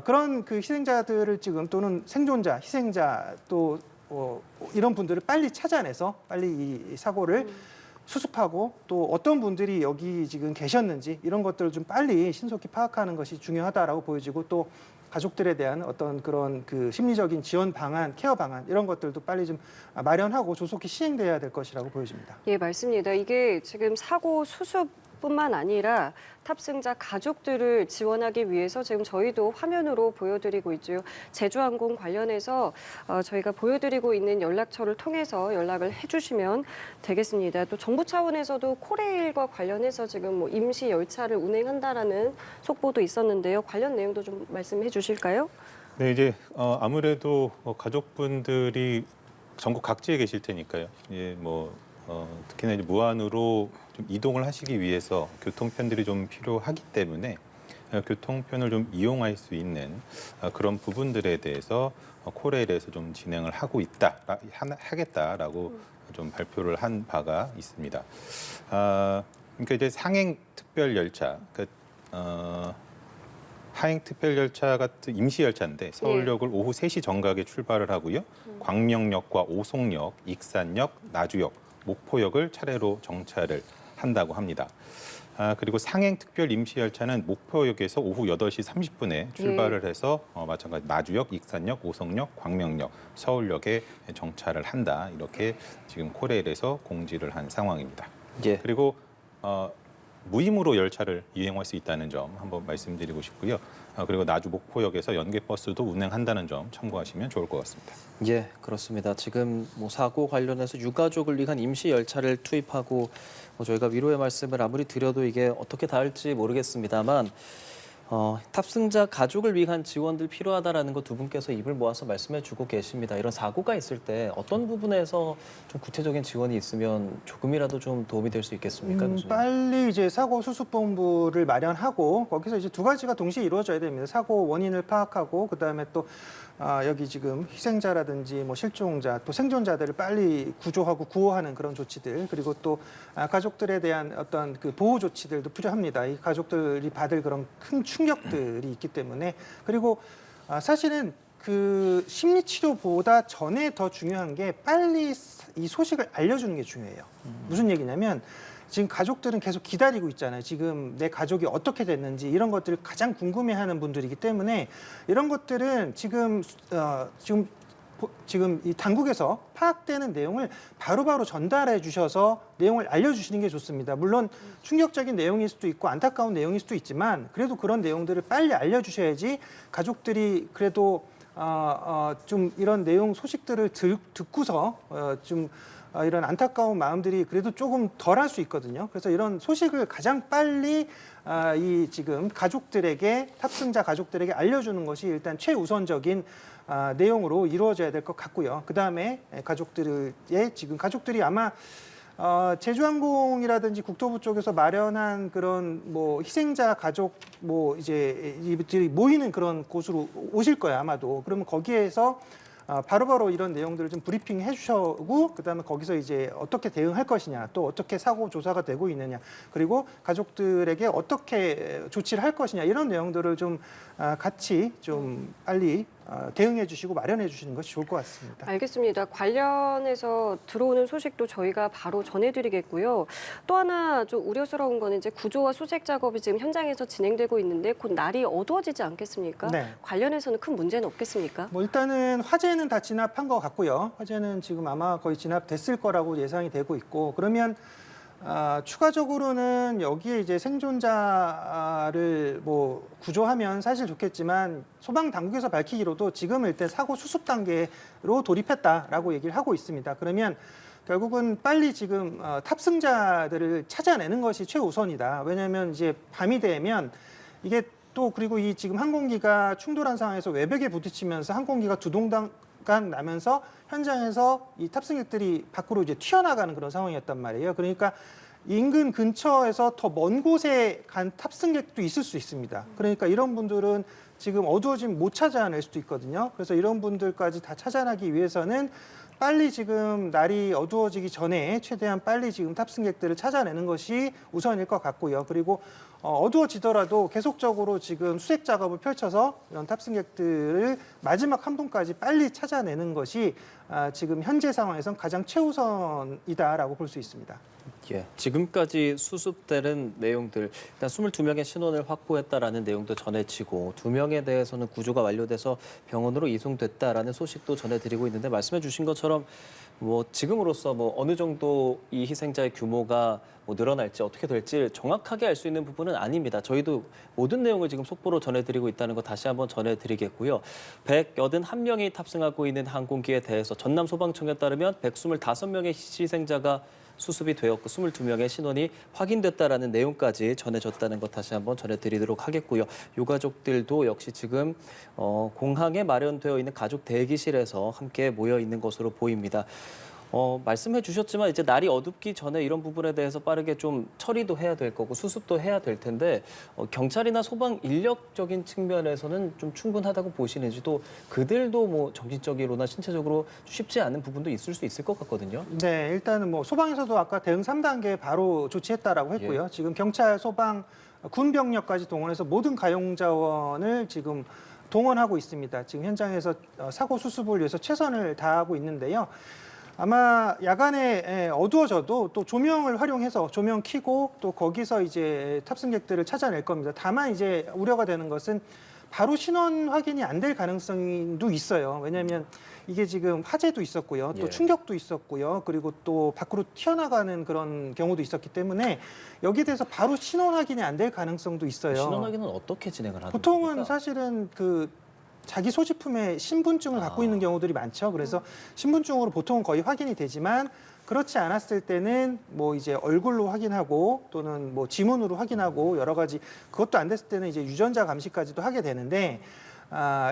그런 그 희생자들을 지금 또는 생존자, 희생자 또 이런 분들을 빨리 찾아내서 빨리 이 사고를 수습하고 또 어떤 분들이 여기 지금 계셨는지 이런 것들을 좀 빨리 신속히 파악하는 것이 중요하다라고 보여지고, 또 가족들에 대한 어떤 그런 그 심리적인 지원 방안, 케어 방안 이런 것들도 빨리 좀 마련하고 조속히 시행돼야 될 것이라고 보여집니다. 예, 맞습니다. 이게 지금 사고 수습뿐만 아니라 탑승자 가족들을 지원하기 위해서 지금 저희도 화면으로 보여드리고 있죠. 제주항공 관련해서 저희가 보여드리고 있는 연락처를 통해서 연락을 해주시면 되겠습니다. 또 정부 차원에서도 코레일과 관련해서 지금 임시 열차를 운행한다라는 속보도 있었는데요. 관련 내용도 좀 말씀해 주실까요? 네, 이제 아무래도 가족분들이 전국 각지에 계실 테니까요. 예, 특히나 이제 무안으로 좀 이동을 하시기 위해서 교통편들이 좀 필요하기 때문에 교통편을 좀 이용할 수 있는 그런 부분들에 대해서 코레일에서 좀 진행을 하겠다라고 좀 발표를 한 바가 있습니다. 그러니까 이제 상행 특별 열차, 하행 특별 열차 같은 임시 열차인데 서울역을 오후 3시 정각에 출발을 하고요. 광명역과 오송역, 익산역, 나주역, 목포역을 차례로 정차를 한다고 합니다. 그리고 상행 특별 임시 열차는 목포역에서 오후 8시 30분에 출발을 해서 마찬가지 나주역, 익산역, 오송역, 광명역, 서울역에 정차를 한다. 이렇게 지금 코레일에서 공지를 한 상황입니다. 예. 그리고 무임으로 열차를 이용할 수 있다는 점 한번 말씀드리고 싶고요. 그리고 나주 목포역에서 연계버스도 운행한다는 점 참고하시면 좋을 것 같습니다. 예, 그렇습니다. 지금 사고 관련해서 유가족을 위한 임시 열차를 투입하고 저희가 위로의 말씀을 아무리 드려도 이게 어떻게 닿을지 모르겠습니다만 탑승자 가족을 위한 지원들 필요하다라는 거 두 분께서 입을 모아서 말씀해주고 계십니다. 이런 사고가 있을 때 어떤 부분에서 좀 구체적인 지원이 있으면 조금이라도 좀 도움이 될 수 있겠습니까? 교수님? 빨리 이제 사고 수습본부를 마련하고 거기서 이제 두 가지가 동시에 이루어져야 됩니다. 사고 원인을 파악하고 그다음에 또 여기 지금 희생자라든지 실종자 또 생존자들을 빨리 구조하고 구호하는 그런 조치들, 그리고 또 가족들에 대한 어떤 그 보호 조치들도 필요합니다. 이 가족들이 받을 그런 큰 충격들이 있기 때문에. 그리고 사실은 그 심리 치료보다 전에 더 중요한 게 빨리 이 소식을 알려주는 게 중요해요. 무슨 얘기냐면 지금 가족들은 계속 기다리고 있잖아요. 지금 내 가족이 어떻게 됐는지 이런 것들을 가장 궁금해하는 분들이기 때문에 이런 것들은 지금 이 당국에서 파악되는 내용을 바로바로 전달해 주셔서 내용을 알려주시는 게 좋습니다. 물론 충격적인 내용일 수도 있고 안타까운 내용일 수도 있지만 그래도 그런 내용들을 빨리 알려주셔야지 가족들이 그래도 좀 이런 내용 소식들을 듣고서 이런 안타까운 마음들이 그래도 조금 덜할 수 있거든요. 그래서 이런 소식을 가장 빨리 이 지금 가족들에게 탑승자 가족들에게 알려주는 것이 일단 최우선적인 내용으로 이루어져야 될 것 같고요. 그 다음에 가족들이 아마 제주항공이라든지 국토부 쪽에서 마련한 그런 뭐 희생자 가족 이제 이들이 모이는 그런 곳으로 오실 거예요 아마도. 그러면 거기에서 바로바로 이런 내용들을 좀 브리핑 해주시고 그다음에 거기서 이제 어떻게 대응할 것이냐 또 어떻게 사고 조사가 되고 있느냐 그리고 가족들에게 어떻게 조치를 할 것이냐 이런 내용들을 좀 같이 좀 빨리 대응해 주시고 마련해 주시는 것이 좋을 것 같습니다. 알겠습니다. 관련해서 들어오는 소식도 저희가 바로 전해드리겠고요. 또 하나 좀 우려스러운 거는 이제 구조와 수색 작업이 지금 현장에서 진행되고 있는데 곧 날이 어두워지지 않겠습니까? 네. 관련해서는 큰 문제는 없겠습니까? 뭐 일단은 화재는 다 진압한 것 같고요. 화재는 지금 아마 거의 진압됐을 거라고 예상이 되고 있고 그러면 추가적으로는 여기에 이제 생존자를 뭐 구조하면 사실 좋겠지만 소방 당국에서 밝히기로도 지금 일단 사고 수습 단계로 돌입했다라고 얘기를 하고 있습니다. 그러면 결국은 빨리 지금 탑승자들을 찾아내는 것이 최우선이다. 왜냐하면 이제 밤이 되면 이게 또 그리고 이 지금 항공기가 충돌한 상황에서 외벽에 부딪히면서 항공기가 두동강 나면서 현장에서 이 탑승객들이 밖으로 이제 튀어나가는 그런 상황이었단 말이에요. 그러니까 인근 근처에서 더 먼 곳에 간 탑승객도 있을 수 있습니다. 그러니까 이런 분들은 지금 어두워지면 못 찾아낼 수도 있거든요. 그래서 이런 분들까지 다 찾아내기 위해서는 빨리 지금 날이 어두워지기 전에 최대한 빨리 지금 탑승객들을 찾아내는 것이 우선일 것 같고요. 그리고 어두워지더라도 계속적으로 지금 수색 작업을 펼쳐서 이런 탑승객들을 마지막 한 분까지 빨리 찾아내는 것이 지금 현재 상황에선 가장 최우선이다라고 볼 수 있습니다. 예, 지금까지 수습되는 내용들 일단 22명의 신원을 확보했다라는 내용도 전해지고 2명에 대해서는 구조가 완료돼서 병원으로 이송됐다라는 소식도 전해드리고 있는데 말씀해 주신 것처럼 뭐 지금으로서 뭐 어느 정도 이 희생자의 규모가 뭐 늘어날지 어떻게 될지 정확하게 알 수 있는 부분은 아닙니다. 저희도 모든 내용을 지금 속보로 전해드리고 있다는 거 다시 한번 전해드리겠고요. 181명이 탑승하고 있는 항공기에 대해서 전남소방청에 따르면 125명의 희생자가 수습이 되었고 22명의 신원이 확인됐다라는 내용까지 전해졌다는 것 다시 한번 전해드리도록 하겠고요. 유가족들도 역시 지금 공항에 마련되어 있는 가족 대기실에서 함께 모여 있는 것으로 보입니다. 말씀해 주셨지만 이제 날이 어둡기 전에 이런 부분에 대해서 빠르게 좀 처리도 해야 될 거고 수습도 해야 될 텐데 경찰이나 소방 인력적인 측면에서는 좀 충분하다고 보시는지 또 그들도 뭐 정신적으로나 신체적으로 쉽지 않은 부분도 있을 수 있을 것 같거든요. 네, 일단은 뭐 소방에서도 아까 대응 3단계 바로 조치했다라고 했고요. 예. 지금 경찰, 소방, 군 병력까지 동원해서 모든 가용 자원을 지금 동원하고 있습니다. 지금 현장에서 사고 수습을 위해서 최선을 다하고 있는데요. 아마 야간에 어두워져도 또 조명을 활용해서 조명 켜고 또 거기서 이제 탑승객들을 찾아낼 겁니다. 다만 이제 우려가 되는 것은 바로 신원 확인이 안 될 가능성도 있어요. 왜냐하면 이게 지금 화재도 있었고요. 또 예. 충격도 있었고요. 그리고 또 밖으로 튀어나가는 그런 경우도 있었기 때문에 여기에 대해서 바로 신원 확인이 안 될 가능성도 있어요. 신원 확인은 어떻게 진행을 하는 보통은 겁니까? 사실은 자기 소지품에 신분증을 갖고 있는 경우들이 많죠. 그래서 신분증으로 보통은 거의 확인이 되지만 그렇지 않았을 때는 뭐 이제 얼굴로 확인하고 또는 뭐 지문으로 확인하고 여러 가지 그것도 안 됐을 때는 이제 유전자 감시까지도 하게 되는데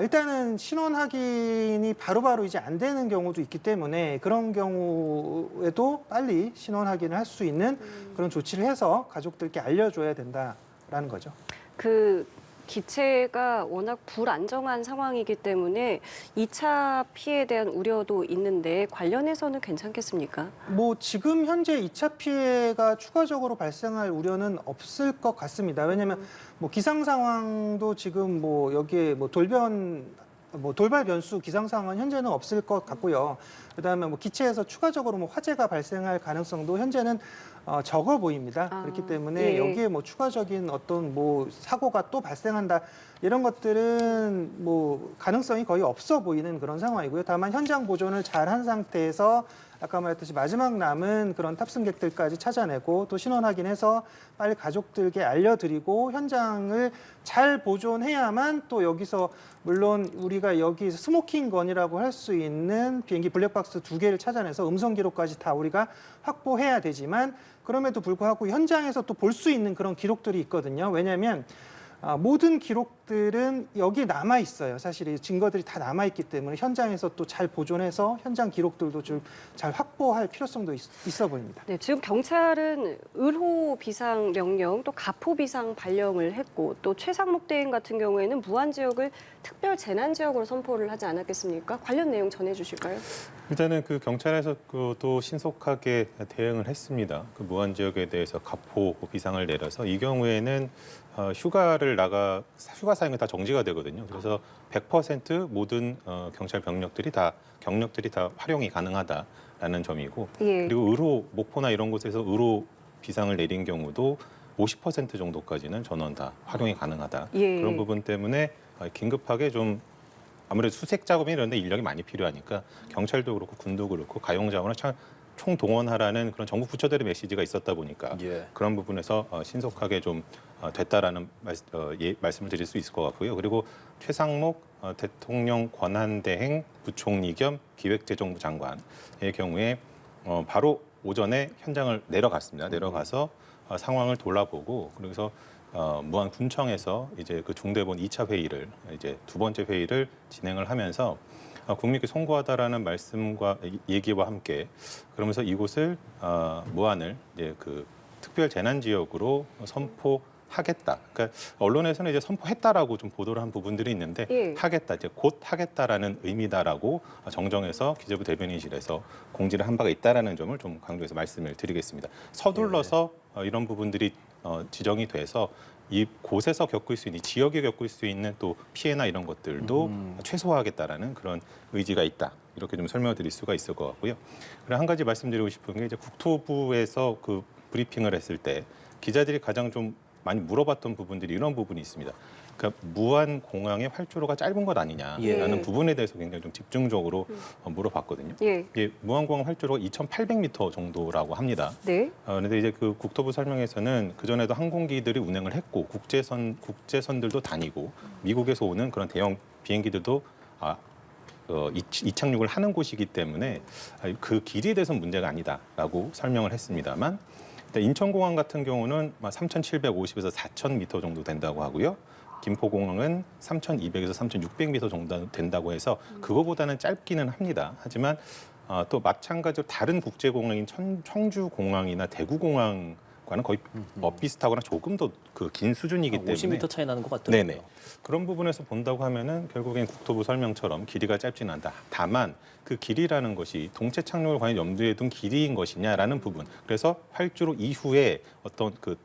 일단은 신원 확인이 바로바로 이제 안 되는 경우도 있기 때문에 그런 경우에도 빨리 신원 확인을 할 수 있는 그런 조치를 해서 가족들께 알려줘야 된다라는 거죠. 기체가 워낙 불안정한 상황이기 때문에 2차 피해에 대한 우려도 있는데 관련해서는 괜찮겠습니까? 뭐 지금 현재 2차 피해가 추가적으로 발생할 우려는 없을 것 같습니다. 왜냐하면 뭐 기상 상황도 지금 뭐 여기에 뭐 돌변 뭐 돌발 변수 기상 상황은 현재는 없을 것 같고요. 그다음에 뭐 기체에서 추가적으로 뭐 화재가 발생할 가능성도 현재는 적어 보입니다. 그렇기 때문에 예. 여기에 뭐 추가적인 어떤 뭐 사고가 또 발생한다 이런 것들은 뭐 가능성이 거의 없어 보이는 그런 상황이고요. 다만 현장 보존을 잘 한 상태에서 아까 말했듯이 마지막 남은 그런 탑승객들까지 찾아내고 또 신원 확인해서 빨리 가족들께 알려드리고 현장을 잘 보존해야만 또 여기서 물론 우리가 여기서 스모킹 건이라고 할 수 있는 비행기 블랙박스 2개를 찾아내서 음성 기록까지 다 우리가 확보해야 되지만 그럼에도 불구하고 현장에서 또 볼 수 있는 그런 기록들이 있거든요. 왜냐하면 모든 기록들은 여기 남아 있어요. 사실 이 증거들이 다 남아 있기 때문에 현장에서 또 잘 보존해서 현장 기록들도 좀 잘 확보할 필요성도 있어 보입니다. 네, 지금 경찰은 을호 비상 명령 또 가포 비상 발령을 했고 또 최상목 대행 같은 경우에는 무안 지역을 특별 재난 지역으로 선포를 하지 않았겠습니까? 관련 내용 전해 주실까요? 일단은 그 경찰에서 또 신속하게 대응을 했습니다. 그 무안 지역에 대해서 가포 비상을 내려서 이 경우에는 휴가 사용이 다 정지가 되거든요. 그래서 100% 모든 경찰 경력들이 다 활용이 가능하다라는 점이고 예. 그리고 의로 목포나 이런 곳에서 의로 비상을 내린 경우도 50% 정도까지는 전원 다 활용이 가능하다. 예. 그런 부분 때문에 긴급하게 좀 아무래도 수색 작업이 이런 데 인력이 많이 필요하니까 경찰도 그렇고 군도 그렇고 가용자원을 총동원하라는 그런 정부 부처들의 메시지가 있었다 보니까 예. 그런 부분에서 신속하게 좀 됐다라는 말씀을 드릴 수 있을 것 같고요. 그리고 최상목 대통령 권한대행 부총리 겸 기획재정부 장관의 경우에 바로 오전에 현장을 내려갔습니다. 내려가서 상황을 돌아보고 그래서 무안 군청에서 이제 그 중대본 2차 회의를 이제 두 번째 회의를 진행을 하면서 국민께 송구하다라는 말씀과 얘기와 함께 그러면서 이곳을 무안을 이제 그 특별 재난 지역으로 선포하겠다. 그러니까 언론에서는 이제 선포했다라고 좀 보도를 한 부분들이 있는데 예. 하겠다, 이제 곧 하겠다라는 의미다라고 정정해서 기재부 대변인실에서 공지를 한 바가 있다라는 점을 좀 강조해서 말씀을 드리겠습니다. 서둘러서 이런 부분들이 지정이 돼서 이 곳에서 겪을 수 있는, 이 지역에 겪을 수 있는 또 피해나 이런 것들도 최소화하겠다라는 그런 의지가 있다. 이렇게 좀 설명을 드릴 수가 있을 것 같고요. 그리고 한 가지 말씀드리고 싶은 게 이제 국토부에서 그 브리핑을 했을 때 기자들이 가장 좀 많이 물어봤던 부분들이 이런 부분이 있습니다. 그러니까 무안 공항의 활주로가 짧은 것 아니냐라는 예. 부분에 대해서 굉장히 좀 집중적으로 물어봤거든요. 예. 이게 무안 공항 활주로가 2,800m 정도라고 합니다. 네. 그런데 이제 그 국토부 설명에서는 그 전에도 항공기들이 운행을 했고 국제선들도 다니고 미국에서 오는 그런 대형 비행기들도 이착륙을 하는 곳이기 때문에 그 길이에 대해서는 문제가 아니다라고 설명을 했습니다만 인천공항 같은 경우는 3,750에서 4,000m 정도 된다고 하고요. 김포공항은 3,200에서 3,600m 정도 된다고 해서 그거보다는 짧기는 합니다. 하지만 또 마찬가지로 다른 국제공항인 청주공항이나 대구공항과는 거의 비슷하거나 조금 더 그 긴 수준이기 때문에 50m 차이 나는 것 같더라고요. 네네. 그런 부분에서 본다고 하면은 결국엔 국토부 설명처럼 길이가 짧지는 않다. 다만 그 길이라는 것이 동체 착륙을 과연 염두에 둔 길이인 것이냐라는 부분. 그래서 활주로 이후에 어떤 그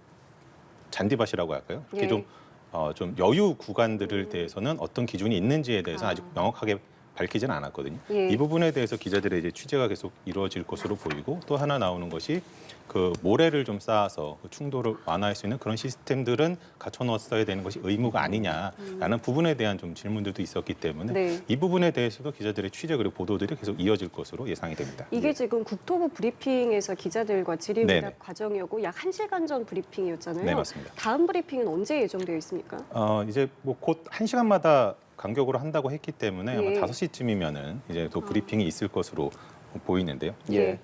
잔디밭이라고 할까요? 이렇게 예. 좀 여유 구간들을 대해서는 어떤 기준이 있는지에 대해서 아직 명확하게 밝히지는 않았거든요. 예. 이 부분에 대해서 기자들의 이제 취재가 계속 이루어질 것으로 보이고 또 하나 나오는 것이 그 모래를 좀 쌓아서 그 충돌을 완화할 수 있는 그런 시스템들은 갖춰놓았어야 되는 것이 의무가 아니냐라는 부분에 대한 좀 질문들도 있었기 때문에 네. 이 부분에 대해서도 기자들의 취재 그리고 보도들이 계속 이어질 것으로 예상이 됩니다. 이게 지금 국토부 브리핑에서 기자들과 질의응답 네네. 과정이었고 약 1시간 전 브리핑이었잖아요. 네, 맞습니다. 다음 브리핑은 언제 예정되어 있습니까? 이제 뭐 곧 1시간마다 간격으로 한다고 했기 때문에 아마 예. 5시쯤이면은 이제 또 브리핑이 있을 것으로 보이는데요. 예.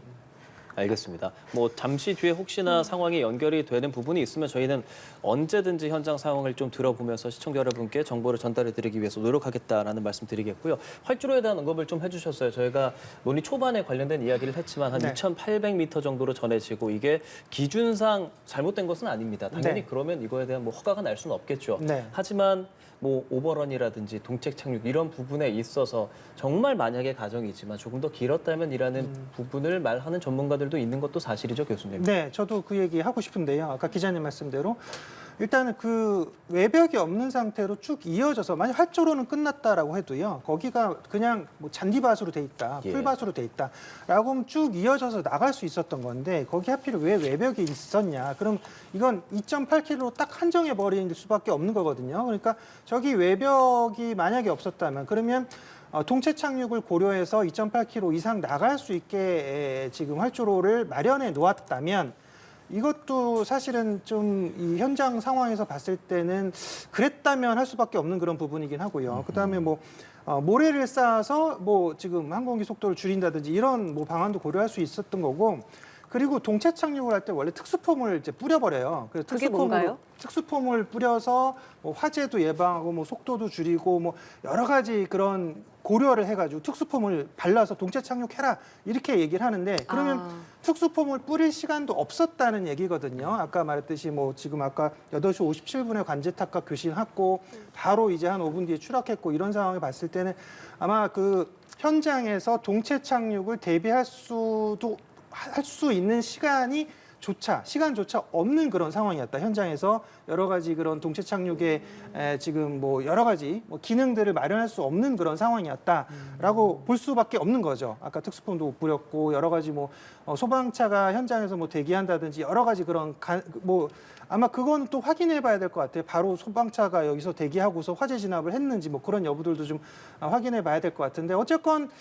알겠습니다. 뭐 잠시 뒤에 혹시나 상황이 연결이 되는 부분이 있으면 저희는 언제든지 현장 상황을 좀 들어보면서 시청자 여러분께 정보를 전달해드리기 위해서 노력하겠다라는 말씀드리겠고요. 활주로에 대한 언급을 좀 해주셨어요. 저희가 논의 초반에 관련된 이야기를 했지만 한 네. 2,800m 정도로 전해지고 이게 기준상 잘못된 것은 아닙니다. 당연히 네. 그러면 이거에 대한 뭐 허가가 날 수는 없겠죠. 네. 하지만 뭐 오버런이라든지 동책 착륙 이런 부분에 있어서 정말 만약의 가정이지만 조금 더 길었다면이라는 부분을 말하는 전문가들도 있는 것도 사실이죠, 교수님. 네, 저도 그 얘기 하고 싶은데요. 아까 기자님 말씀대로 일단은 그 외벽이 없는 상태로 쭉 이어져서 만약 활주로는 끝났다라고 해도요. 거기가 그냥 뭐 잔디밭으로 돼 있다, 예. 풀밭으로 돼 있다라고 하면 쭉 이어져서 나갈 수 있었던 건데 거기 하필 왜 외벽이 있었냐? 그럼 이건 2.8km로 딱 한정해 버리는 수밖에 없는 거거든요. 그러니까 저기 외벽이 만약에 없었다면 그러면 동체 착륙을 고려해서 2.8km 이상 나갈 수 있게 지금 활주로를 마련해 놓았다면 이것도 사실은 좀 이 현장 상황에서 봤을 때는 그랬다면 할 수밖에 없는 그런 부분이긴 하고요. 그다음에 뭐 모래를 쌓아서 뭐 지금 항공기 속도를 줄인다든지 이런 뭐 방안도 고려할 수 있었던 거고. 그리고 동체 착륙을 할 때 원래 특수폼을 이제 뿌려버려요. 그래서 그게 뭔가요? 특수폼을 뿌려서 뭐 화재도 예방하고 뭐 속도도 줄이고 뭐 여러 가지 그런 고려를 해가지고 특수폼을 발라서 동체 착륙해라 이렇게 얘기를 하는데 그러면 특수폼을 뿌릴 시간도 없었다는 얘기거든요. 아까 말했듯이 뭐 지금 아까 8시 57분에 관제 탑과 교신했고 바로 이제 한 5분 뒤에 추락했고 이런 상황을 봤을 때는 아마 그 현장에서 동체 착륙을 대비할 할 수 있는 시간조차 없는 그런 상황이었다. 현장에서 여러 가지 그런 동체 착륙에 지금 뭐 여러 가지 뭐 기능들을 마련할 수 없는 그런 상황이었다라고 볼 수밖에 없는 거죠. 아까 특수폼도 못 뿌렸고 여러 가지 뭐 소방차가 현장에서 뭐 대기한다든지 여러 가지 그런 뭐 아마 그거는 또 확인해 봐야 될 것 같아요. 바로 소방차가 여기서 대기하고서 화재 진압을 했는지 뭐 그런 여부들도 좀 확인해 봐야 될 것 같은데 어쨌건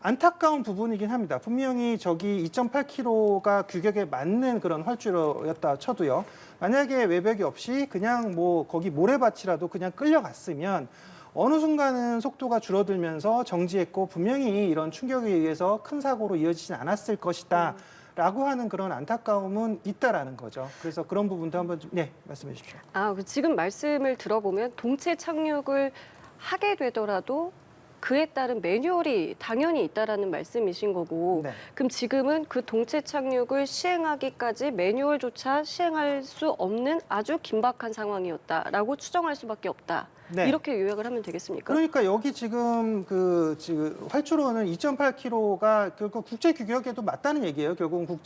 안타까운 부분이긴 합니다. 분명히 저기 2.8km가 규격에 맞는 그런 활주로였다 쳐도요. 만약에 외벽이 없이 그냥 뭐 거기 모래밭이라도 그냥 끌려갔으면 어느 순간은 속도가 줄어들면서 정지했고 분명히 이런 충격에 의해서 큰 사고로 이어지진 않았을 것이다. 라고 하는 그런 안타까움은 있다라는 거죠. 그래서 그런 부분도 한번 좀, 네, 말씀해 주십시오. 지금 말씀을 들어보면 동체 착륙을 하게 되더라도 그에 따른 매뉴얼이 당연히 있다라는 말씀이신 거고 네. 그럼 지금은 그 동체 착륙을 시행하기까지 매뉴얼조차 시행할 수 없는 아주 긴박한 상황이었다라고 추정할 수밖에 없다. 네. 이렇게 요약을 하면 되겠습니까? 그러니까 여기 지금 지금 활주로는 2.8km가 결국 국제 규격에도 맞다는 얘기예요. 결국은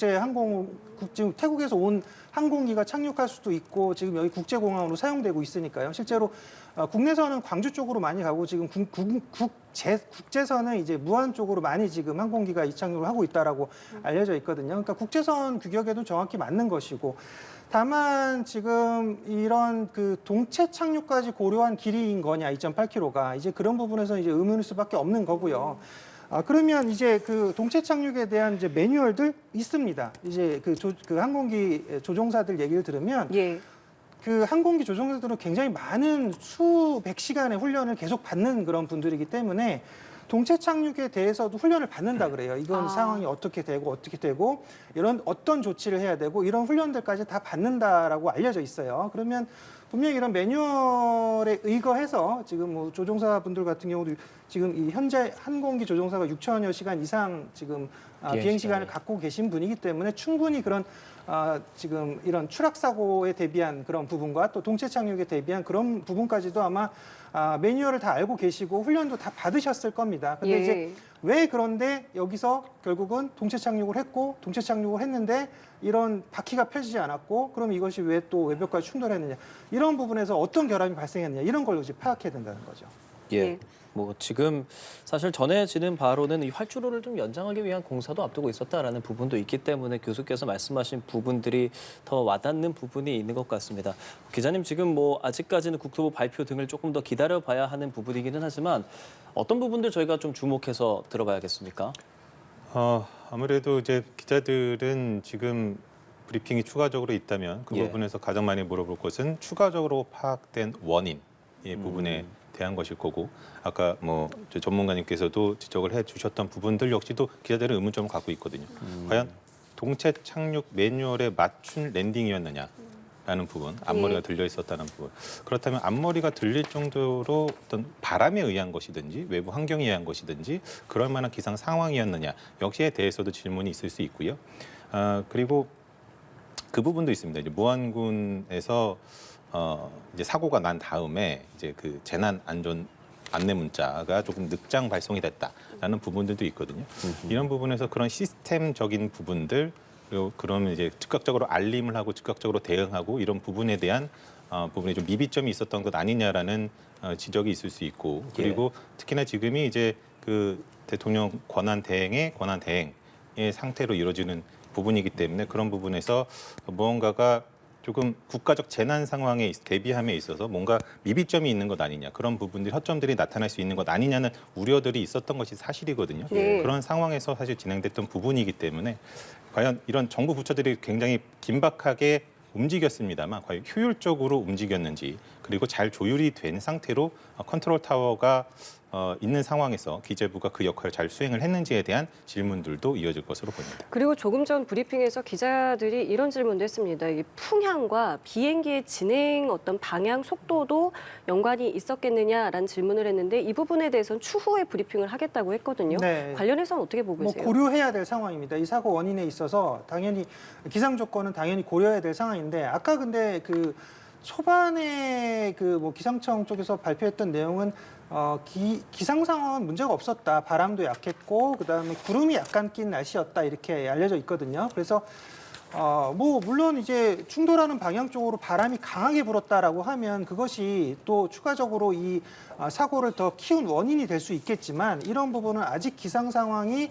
지금 태국에서 온 항공기가 착륙할 수도 있고 지금 여기 국제공항으로 사용되고 있으니까요. 실제로 국내선은 광주 쪽으로 많이 가고 지금 국제선은 이제 무안 쪽으로 많이 지금 항공기가 이착륙을 하고 있다라고 알려져 있거든요. 그러니까 국제선 규격에도 정확히 맞는 것이고. 다만 지금 이런 그 동체 착륙까지 고려한 길이인 거냐 2.8km가 이제 그런 부분에서 이제 의문일 수밖에 없는 거고요. 그러면 이제 그 동체 착륙에 대한 이제 매뉴얼들 있습니다. 이제 그 항공기 조종사들 얘기를 들으면 예. 그 항공기 조종사들은 굉장히 많은 수백 시간의 훈련을 계속 받는 그런 분들이기 때문에 동체 착륙에 대해서도 훈련을 받는다 그래요. 이건 상황이 어떻게 되고 이런 어떤 조치를 해야 되고 이런 훈련들까지 다 받는다라고 알려져 있어요. 그러면 분명히 이런 매뉴얼에 의거해서 지금 뭐 조종사분들 같은 경우도 지금 이 현재 항공기 조종사가 6천여 시간 이상 지금 비행 시간을 갖고 계신 분이기 때문에 충분히 그런 지금 이런 추락 사고에 대비한 그런 부분과 또 동체 착륙에 대비한 그런 부분까지도 아마 매뉴얼을 다 알고 계시고 훈련도 다 받으셨을 겁니다. 근데 예. 이제 왜 그런데 여기서 결국은 동체 착륙을 했는데 이런 바퀴가 펴지지 않았고 그럼 이것이 왜 또 외벽과 충돌했느냐 이런 부분에서 어떤 결함이 발생했느냐 이런 걸 이제 파악해야 된다는 거죠. 예. 예. 뭐 지금 사실 전해지는 바로는 이 활주로를 좀 연장하기 위한 공사도 앞두고 있었다라는 부분도 있기 때문에 교수께서 말씀하신 부분들이 더 와닿는 부분이 있는 것 같습니다. 기자님 지금 뭐 아직까지는 국토부 발표 등을 조금 더 기다려봐야 하는 부분이기는 하지만 어떤 부분들 저희가 좀 주목해서 들어봐야겠습니까? 아무래도 이제 기자들은 지금 브리핑이 추가적으로 있다면 그 예. 부분에서 가장 많이 물어볼 것은 추가적으로 파악된 원인 이 부분에 대한 것일 거고 아까 뭐 전문가님께서도 지적을 해주셨던 부분들 역시도 기자들은 의문점을 갖고 있거든요. 과연 동체 착륙 매뉴얼에 맞춘 랜딩이었느냐라는 부분, 앞머리가 들려 있었다는 부분. 그렇다면 앞머리가 들릴 정도로 어떤 바람에 의한 것이든지 외부 환경에 의한 것이든지 그럴 만한 기상 상황이었느냐 역시에 대해서도 질문이 있을 수 있고요. 그리고 그 부분도 있습니다. 이제 무안군에서 이제 사고가 난 다음에 이제 그 재난 안전 안내 문자가 조금 늦장 발송이 됐다라는 부분들도 있거든요. 이런 부분에서 그런 시스템적인 부분들 그리고 그러면 이제 즉각적으로 알림을 하고 즉각적으로 대응하고 이런 부분에 대한 부분에 좀 미비점이 있었던 것 아니냐라는 지적이 있을 수 있고 그리고 특히나 지금이 이제 그 대통령 권한 대행의 상태로 이루어지는 부분이기 때문에 그런 부분에서 무언가가 조금 국가적 재난 상황에 대비함에 있어서 뭔가 미비점이 있는 것 아니냐 그런 부분들이 허점들이 나타날 수 있는 것 아니냐는 우려들이 있었던 것이 사실이거든요. 네. 그런 상황에서 사실 진행됐던 부분이기 때문에 과연 이런 정부 부처들이 굉장히 긴박하게 움직였습니다만 과연 효율적으로 움직였는지 그리고 잘 조율이 된 상태로 컨트롤 타워가 있는 상황에서 기재부가 그 역할을 잘 수행을 했는지에 대한 질문들도 이어질 것으로 보입니다. 그리고 조금 전 브리핑에서 기자들이 이런 질문도 했습니다. 이 풍향과 비행기의 진행 어떤 방향 속도도 연관이 있었겠느냐라는 질문을 했는데 이 부분에 대해서는 추후에 브리핑을 하겠다고 했거든요. 네. 관련해서는 어떻게 보고 뭐 계세요? 고려해야 될 상황입니다. 이 사고 원인에 있어서 당연히 기상 조건은 당연히 고려해야 될 상황인데 아까 근데 그 초반에 그 뭐 기상청 쪽에서 발표했던 내용은 기상 상황은 문제가 없었다. 바람도 약했고 그다음에 구름이 약간 낀 날씨였다. 이렇게 알려져 있거든요. 그래서 뭐 물론 이제 충돌하는 방향 쪽으로 바람이 강하게 불었다라고 하면 그것이 또 추가적으로 이 사고를 더 키운 원인이 될 수 있겠지만 이런 부분은 아직 기상 상황이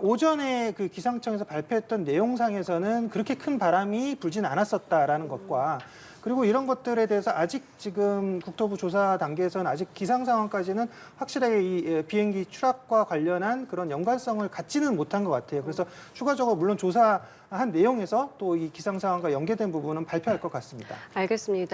오전에 그 기상청에서 발표했던 내용상에서는 그렇게 큰 바람이 불진 않았었다라는 것과 그리고 이런 것들에 대해서 아직 지금 국토부 조사 단계에서는 아직 기상 상황까지는 확실하게 이 비행기 추락과 관련한 그런 연관성을 갖지는 못한 것 같아요. 그래서 추가적으로 물론 조사한 내용에서 또 이 기상 상황과 연계된 부분은 발표할 것 같습니다. 알겠습니다.